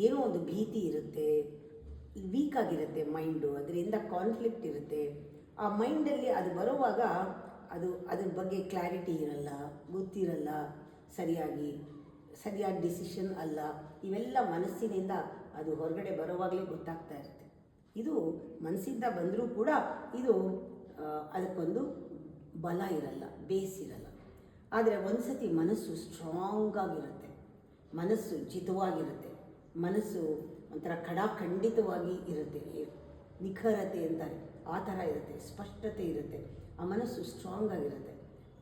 S2: ಏನೋ ಒಂದು ಭೀತಿ ಇರುತ್ತೆ, ವೀಕ್ ಆಗಿರುತ್ತೆ ಮೈಂಡು, ಅದರಿಂದ ಕಾನ್ಫ್ಲಿಕ್ಟ್ ಇರುತ್ತೆ. ಆ ಮೈಂಡಲ್ಲಿ ಅದು ಬರುವಾಗ ಅದ್ರ ಬಗ್ಗೆ ಕ್ಲಾರಿಟಿ ಇರಲ್ಲ, ಗೊತ್ತಿರಲ್ಲ, ಸರಿಯಾದ ಡಿಸಿಷನ್ ಅಲ್ಲ. ಇವೆಲ್ಲ ಮನಸ್ಸಿನಿಂದ ಅದು ಹೊರಗಡೆ ಬರೋವಾಗಲೇ ಗೊತ್ತಾಗ್ತಾ ಇರುತ್ತೆ. ಇದು ಮನಸ್ಸಿಂದ ಬಂದರೂ ಕೂಡ ಇದು ಅದಕ್ಕೊಂದು ಬಲ ಇರಲ್ಲ, ಬೇಸ್ ಇರಲ್ಲ. ಆದರೆ ಒಂದು ಸತಿ ಮನಸ್ಸು ಸ್ಟ್ರಾಂಗ್ ಆಗಿರುತ್ತೆ, ಮನಸ್ಸು ಜಿತವಾಗಿರುತ್ತೆ, ಮನಸ್ಸು ಒಂಥರ ಖಡಾಖಂಡಿತವಾಗಿ ಇರುತ್ತೆ, ನಿಖರತೆ ಅಂತಾರೆ ಆ ಥರ ಇರುತ್ತೆ, ಸ್ಪಷ್ಟತೆ ಇರುತ್ತೆ. ಆ ಮನಸ್ಸು ಸ್ಟ್ರಾಂಗ್ ಆಗಿರುತ್ತೆ.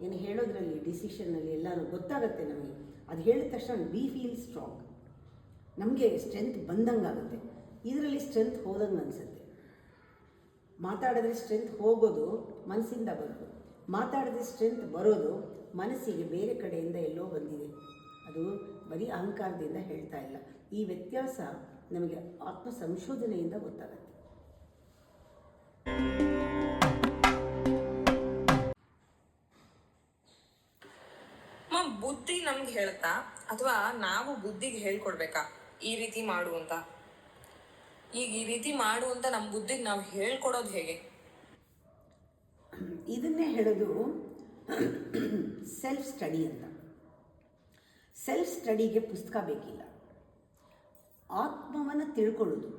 S2: ಏನು ಹೇಳೋದ್ರಲ್ಲಿ, ಡಿಸಿಷನ್ನಲ್ಲಿ ಎಲ್ಲನೂ ಗೊತ್ತಾಗುತ್ತೆ ನಮಗೆ. ಅದು ಹೇಳಿದ ತಕ್ಷಣ ವಿ ಫೀಲ್ ಸ್ಟ್ರಾಂಗ್, ನಮಗೆ ಸ್ಟ್ರೆಂತ್ ಬಂದಂಗೆ ಆಗುತ್ತೆ. ಇದರಲ್ಲಿ ಸ್ಟ್ರೆಂತ್ ಹೋದಂಗೆ ಅನಿಸುತ್ತೆ. ಮಾತಾಡಿದ್ರೆ ಸ್ಟ್ರೆಂತ್ ಹೋಗೋದು ಮನಸ್ಸಿಂದ ಬರೋದು, ಮಾತಾಡಿದ್ರೆ ಸ್ಟ್ರೆಂತ್ ಬರೋದು ಮನಸ್ಸಿಗೆ ಬೇರೆ ಕಡೆಯಿಂದ ಎಲ್ಲೋ ಬಂದಿದೆ. ಅದು ಬರೀ ಅಹಂಕಾರದಿಂದ ಹೇಳ್ತಾ ಇಲ್ಲ. ಈ ವ್ಯತ್ಯಾಸ ನಮಗೆ ಆತ್ಮ ಸಂಶೋಧನೆಯಿಂದ ಗೊತ್ತಾಗುತ್ತೆ.
S1: ಬುದ್ಧಿ ನಮ್ಗೆ ಹೇಳ್ತಾ ಅಥವಾ ನಾವು ಬುದ್ಧಿಗೆ ಹೇಳ್ಕೊಡ್ಬೇಕಾ ಈ ರೀತಿ ಮಾಡು ಅಂತ? ಈಗ ಈ ರೀತಿ ಮಾಡು ಅಂತ ನಮ್ಮ ಬುದ್ಧಿಗೆ ನಾವು ಹೇಳ್ಕೊಡೋದು ಹೇಗೆ?
S2: ಇದನ್ನೇ ಹೇಳೋದು ಸೆಲ್ಫ್ ಸ್ಟಡಿ ಅಂತ. ಸೆಲ್ಫ್ ಸ್ಟಡಿಗೆ ಪುಸ್ತಕ ಬೇಕಿಲ್ಲ. ಆತ್ಮವನ್ನು ತಿಳ್ಕೊಳ್ಳೋದು,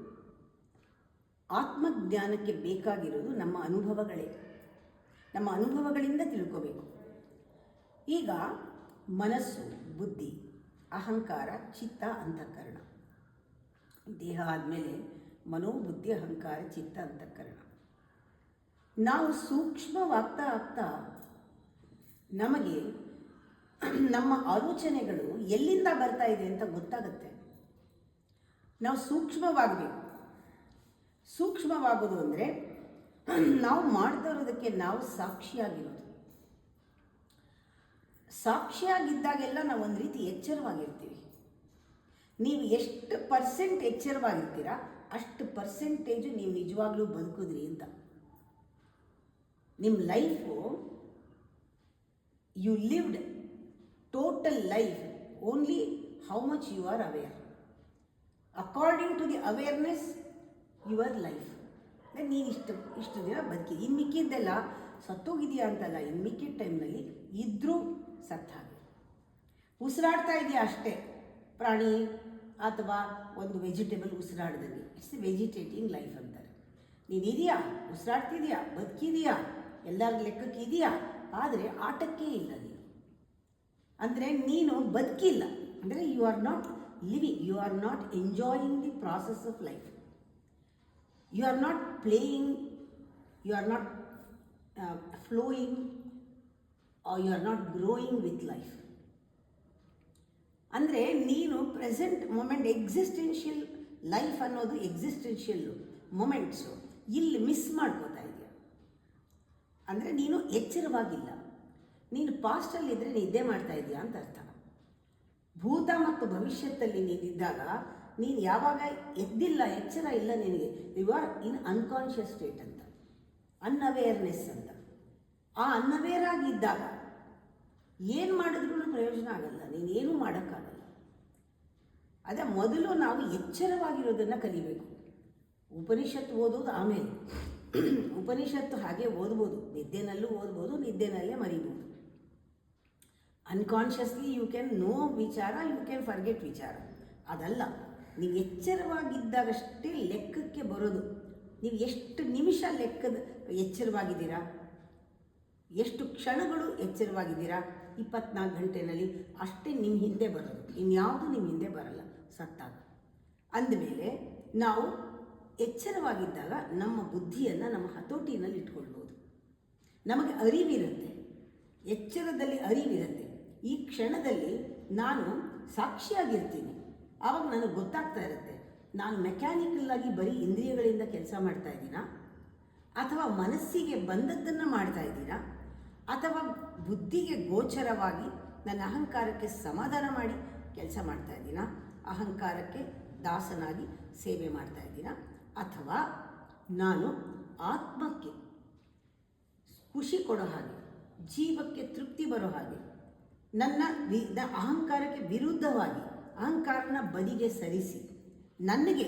S2: ಆತ್ಮಜ್ಞಾನಕ್ಕೆ ಬೇಕಾಗಿರೋದು ನಮ್ಮ ಅನುಭವಗಳೇ. ನಮ್ಮ ಅನುಭವಗಳಿಂದ ತಿಳ್ಕೋಬೇಕು. ಈಗ ಮನಸ್ಸು, ಬುದ್ಧಿ, ಅಹಂಕಾರ, ಚಿತ್ತ, ಅಂತಃಕರಣ. ದೇಹ ಆದಮೇಲೆ ಮನೋಬುದ್ಧಿ, ಅಹಂಕಾರ, ಚಿತ್ತ, ಅಂತಃಕರಣ. ನಾವು ಸೂಕ್ಷ್ಮವಾಗ್ತಾ ಆಗ್ತಾ ನಮಗೆ ನಮ್ಮ ಆಲೋಚನೆಗಳು ಎಲ್ಲಿಂದ ಬರ್ತಾ ಇದೆ ಅಂತ ಗೊತ್ತಾಗುತ್ತೆ. ನಾವು ಸೂಕ್ಷ್ಮವಾಗಬೇಕು. ಸೂಕ್ಷ್ಮವಾಗೋದು ಅಂದರೆ ನಾವು ಮಾಡ್ತಾ ಇರೋದಕ್ಕೆ ನಾವು ಸಾಕ್ಷಿಯಾಗಿರೋದು. ಸಾಕ್ಷಿಯಾಗಿದ್ದಾಗೆಲ್ಲ ನಾವು ಒಂದು ರೀತಿ ಎಚ್ಚರವಾಗಿರ್ತೀವಿ. ನೀವು ಎಷ್ಟು ಪರ್ಸೆಂಟ್ ಎಚ್ಚರವಾಗಿರ್ತೀರಾ ಅಷ್ಟು ಪರ್ಸೆಂಟೇಜು ನೀವು ನಿಜವಾಗ್ಲೂ ಬದುಕಿದ್ರಿ ಅಂತ. ನಿಮ್ಮ life you lived total life only how much you are aware. According to the awareness your life. ನೀನು ಇಷ್ಟು ದಿನ ಬದುಕಿ, ಇನ್ನು ಮಿಕ್ಕಿದ್ದೆಲ್ಲ ಸತ್ತೋಗಿದೆಯಾ ಅಂತಲ್ಲ, ಇನ್ನು ಮಿಕ್ಕಿದ ಟೈಮ್ನಲ್ಲಿ ಇದ್ದರೂ ಸತ್ತ ಹಾಗೆ ಉಸಿರಾಡ್ತಾ ಇದೆಯಾ ಅಷ್ಟೇ. ಪ್ರಾಣಿ ಅಥವಾ ಒಂದು ವೆಜಿಟೇಬಲ್ ಉಸಿರಾಡ್ದಂಗೆ, ಇಟ್ಸ್ ವೆಜಿಟೇಟಿಂಗ್ ಲೈಫ್ ಅಂತಾರೆ. ನೀನಿದೆಯಾ, ಉಸಿರಾಡ್ತಿದೆಯಾ, ಬದುಕಿದೆಯಾ, ಎಲ್ಲರ ಲೆಕ್ಕಕ್ಕೆ ಇದೆಯಾ, ಆದರೆ ಆಟಕ್ಕೆ ಇಲ್ಲ ನೀನು. ಅಂದರೆ ನೀನು ಬದುಕಿಲ್ಲ, ಅಂದರೆ you are not living, you are not enjoying the process of life. You are not playing, you are not flowing, or you are not growing with life. ಅಂದರೆ ನೀನು ಪ್ರೆಸೆಂಟ್ ಮೊಮೆಂಟ್, ಎಕ್ಸಿಸ್ಟೆನ್ಷಿಯಲ್ ಲೈಫ್ ಅನ್ನೋದು existential ಮೊಮೆಂಟ್ಸು ಇಲ್ಲಿ miss ಮಾಡ್ಕೋತಾ ಇದೆಯಾ. ಅಂದರೆ ನೀನು ಎಚ್ಚರವಾಗಿಲ್ಲ. ನೀನು ಪಾಸ್ಟಲ್ಲಿದ್ದರೆ ನಿದ್ದೆ ಮಾಡ್ತಾ ಇದೆಯಾ ಅಂತ ಅರ್ಥ. ಭೂತ ಮತ್ತು ಭವಿಷ್ಯದಲ್ಲಿ ನೀನಿದ್ದಾಗ ನೀನು ಯಾವಾಗ ಎದ್ದಿಲ್ಲ, ಎಚ್ಚರ ಇಲ್ಲ ನಿನಗೆ, you are in unconscious state ಅಂತ, ಅನ್ಅವೇರ್ನೆಸ್ ಅಂತ. ಆ ಅನ್ಅವೇರ್ ಆಗಿದ್ದಾಗ ಏನು ಮಾಡಿದ್ರೂ ಪ್ರಯೋಜನ ಆಗಲ್ಲ, ನೀನೇನು ಮಾಡೋಕ್ಕಾಗಲ್ಲ. ಅದೇ ಮೊದಲು ನಾವು ಎಚ್ಚರವಾಗಿರೋದನ್ನು ಕಲಿಬೇಕು. ಉಪನಿಷತ್ತು ಓದೋದು ಆಮೇಲೆ. ಉಪನಿಷತ್ತು ಹಾಗೆ ಓದ್ಬೋದು, ನಿದ್ದೆನಲ್ಲೂ ಓದ್ಬೋದು, ನಿದ್ದೆನಲ್ಲೇ ಮರಿಬೋದು. ಅನ್ಕಾನ್ಷಿಯಸ್ಲಿ ಯು ಕ್ಯಾನ್ ನೋ ವಿಚಾರ, ಯು ಕ್ಯಾನ್ ಫರ್ಗೆಟ್ ವಿಚಾರ. ಅದಲ್ಲ, ನೀವು ಎಚ್ಚರವಾಗಿದ್ದಾಗಷ್ಟೇ ಲೆಕ್ಕಕ್ಕೆ ಬರೋದು. ನೀವು ಎಷ್ಟು ನಿಮಿಷ ಲೆಕ್ಕದ ಎಚ್ಚರವಾಗಿದ್ದೀರಾ, ಎಷ್ಟು ಕ್ಷಣಗಳು ಎಚ್ಚರವಾಗಿದ್ದೀರಾ 24 ಗಂಟೆಯಲ್ಲಿ, ಅಷ್ಟೇ ನಿಮ್ಮ ಹಿಂದೆ ಬರೋದು. ಇನ್ಯಾವುದು ನಿಮ್ಮ ಹಿಂದೆ ಬರಲ್ಲ ಸತ್ತಾಗ. ಅಂದಮೇಲೆ ನಾವು ಎಚ್ಚರವಾಗಿದ್ದಾಗ ನಮ್ಮ ಬುದ್ಧಿಯನ್ನು ನಮ್ಮ ಹತೋಟಿನಲ್ಲಿ ಇಟ್ಕೊಳ್ಬೋದು. ನಮಗೆ ಅರಿವಿರುತ್ತೆ, ಎಚ್ಚರದಲ್ಲಿ ಅರಿವಿರುತ್ತೆ. ಈ ಕ್ಷಣದಲ್ಲಿ ನಾನು ಸಾಕ್ಷಿಯಾಗಿರ್ತೀನಿ. ಆವಾಗ ನನಗೆ ಗೊತ್ತಾಗ್ತಾ ಇರುತ್ತೆ, ನಾನು ಮೆಕ್ಯಾನಿಕಲ್ ಆಗಿ ಬರೀ ಇಂದ್ರಿಯಗಳಿಂದ ಕೆಲಸ ಮಾಡ್ತಾ ಇದ್ದೀನಾ, ಅಥವಾ ಮನಸ್ಸಿಗೆ ಬಂದದ್ದನ್ನು ಮಾಡ್ತಾ ಇದ್ದೀನಾ, ಅಥವಾ ಬುದ್ಧಿಗೆ ಗೋಚರವಾಗಿ ನನ್ನ ಅಹಂಕಾರಕ್ಕೆ ಸಮಾಧಾನ ಮಾಡಿ ಕೆಲಸ ಮಾಡ್ತಾ ಇದ್ದೀನಾ, ಅಹಂಕಾರಕ್ಕೆ ದಾಸನಾಗಿ ಸೇವೆ ಮಾಡ್ತಾ ಇದ್ದೀನಾ, ಅಥವಾ ನಾನು ಆತ್ಮಕ್ಕೆ ಖುಷಿ ಕೊಡೋ ಹಾಗೆ, ಜೀವಕ್ಕೆ ತೃಪ್ತಿ ಬರೋ ಹಾಗೆ, ನನ್ನ ಅಹಂಕಾರಕ್ಕೆ ವಿರುದ್ಧವಾಗಿ ಅಹಂಕಾರನ ಬದಿಗೆ ಸರಿಸಿ ನನಗೆ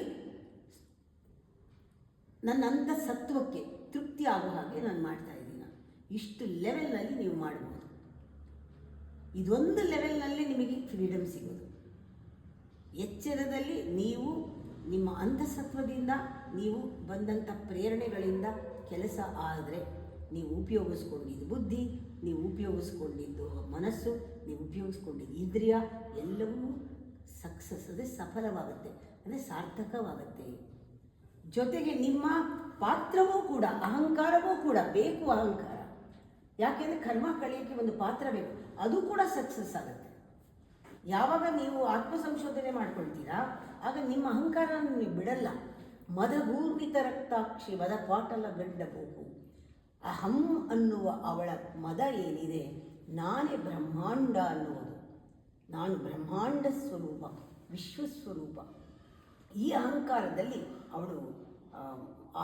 S2: ನನ್ನ ಅಂತಸತ್ವಕ್ಕೆ ತೃಪ್ತಿ ಆಗೋ ಹಾಗೆ ನಾನು ಮಾಡ್ತಾ ಇದ್ದೀನಿ. ಇಷ್ಟು ಲೆವೆಲ್ನಲ್ಲಿ ನೀವು ಮಾಡ್ಬೋದು. ಇದೊಂದು ಲೆವೆಲ್ನಲ್ಲಿ ನಿಮಗೆ ಫ್ರೀಡಮ್ ಸಿಗೋದು. ಎಚ್ಚರದಲ್ಲಿ ನೀವು ನಿಮ್ಮ ಅಂತಸತ್ವದಿಂದ ನೀವು ಬಂದಂಥ ಪ್ರೇರಣೆಗಳಿಂದ ಕೆಲಸ ಆದರೆ, ನೀವು ಉಪಯೋಗಿಸ್ಕೊಂಡಿದ್ದು ಬುದ್ಧಿ, ನೀವು ಉಪಯೋಗಿಸ್ಕೊಂಡಿದ್ದು ಮನಸ್ಸು, ನೀವು ಉಪಯೋಗಿಸ್ಕೊಂಡಿದ್ದು ಇಂದ್ರಿಯ, ಎಲ್ಲವೂ ಸಕ್ಸಸ್, ಅದೇ ಸಫಲವಾಗುತ್ತೆ, ಅಂದರೆ ಸಾರ್ಥಕವಾಗುತ್ತೆ. ಜೊತೆಗೆ ನಿಮ್ಮ ಪಾತ್ರವೂ ಕೂಡ, ಅಹಂಕಾರವೂ ಕೂಡ ಬೇಕು. ಅಹಂಕಾರ ಯಾಕೆಂದರೆ ಕರ್ಮ ಕಳೆಯೋಕ್ಕೆ ಒಂದು ಪಾತ್ರ ಬೇಕು, ಅದು ಕೂಡ ಸಕ್ಸಸ್ ಆಗುತ್ತೆ. ಯಾವಾಗ ನೀವು ಆತ್ಮ ಸಂಶೋಧನೆ ಮಾಡ್ಕೊಳ್ತೀರಾ ಆಗ ನಿಮ್ಮ ಅಹಂಕಾರ ನೀವು ಬಿಡಲ್ಲ. ಮದಗೂರ್ಣಿತ ರಕ್ತಾಕ್ಷಿ ಮದ ಪಾಟಲ ಗಡ್ಡ ಬೋಕು. ಅಹಂ ಅನ್ನುವ ಅವಳ ಮದ ಏನಿದೆ, ನಾನೇ ಬ್ರಹ್ಮಾಂಡ ಅನ್ನುವುದು, ನಾನು ಬ್ರಹ್ಮಾಂಡ ಸ್ವರೂಪ, ವಿಶ್ವಸ್ವರೂಪ. ಈ ಅಹಂಕಾರದಲ್ಲಿ ಅವಳು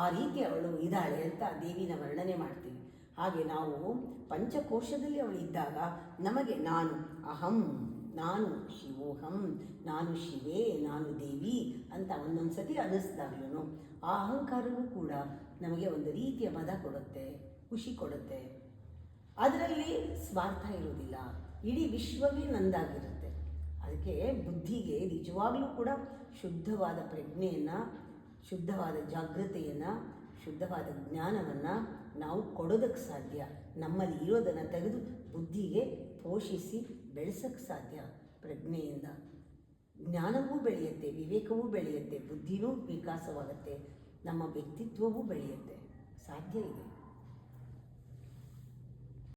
S2: ಆ ರೀತಿ ಅವಳು ಇದ್ದಾಳೆ ಅಂತ ದೇವಿನ ವರ್ಣನೆ ಮಾಡ್ತೀವಿ. ಹಾಗೆ ನಾವು ಪಂಚಕೋಶದಲ್ಲಿ ಅವಳು ಇದ್ದಾಗ ನಮಗೆ ನಾನು ಅಹಂ, ನಾನು ಶಿವೋಹಂ, ನಾನು ಶಿವೇ, ನಾನು ದೇವಿ ಅಂತ ಒಂದೊಂದು ಸತಿ ಅನ್ನಿಸ್ದಾಗ್ಲೂ ಆ ಅಹಂಕಾರವೂ ಕೂಡ ನಮಗೆ ಒಂದು ರೀತಿಯ ಮದ ಕೊಡುತ್ತೆ, ಖುಷಿ ಕೊಡುತ್ತೆ. ಅದರಲ್ಲಿ ಸ್ವಾರ್ಥ ಇರೋದಿಲ್ಲ, ಇಡೀ ವಿಶ್ವವೇ ನಂದಾಗಿರುತ್ತೆ. ಅದಕ್ಕೆ ಬುದ್ಧಿಗೆ ನಿಜವಾಗ್ಲೂ ಕೂಡ ಶುದ್ಧವಾದ ಪ್ರಜ್ಞೆಯನ್ನು, ಶುದ್ಧವಾದ ಜಾಗೃತೆಯನ್ನು, ಶುದ್ಧವಾದ ಜ್ಞಾನವನ್ನು ನಾವು ಕೊಡೋದಕ್ಕೆ ಸಾಧ್ಯ. ನಮ್ಮಲ್ಲಿ ಇರೋದನ್ನು ತೆಗೆದು ಬುದ್ಧಿಗೆ ಪೋಷಿಸಿ ಬೆಳೆಸೋಕ್ಕೆ ಸಾಧ್ಯ. ಪ್ರಜ್ಞೆಯಿಂದ ಜ್ಞಾನವೂ ಬೆಳೆಯುತ್ತೆ, ವಿವೇಕವೂ ಬೆಳೆಯುತ್ತೆ, ಬುದ್ಧಿನೂ ವಿಕಾಸವಾಗುತ್ತೆ, ನಮ್ಮ ವ್ಯಕ್ತಿತ್ವವೂ ಬೆಳೆಯುತ್ತೆ. ಸಾಧ್ಯ ಇದೆ.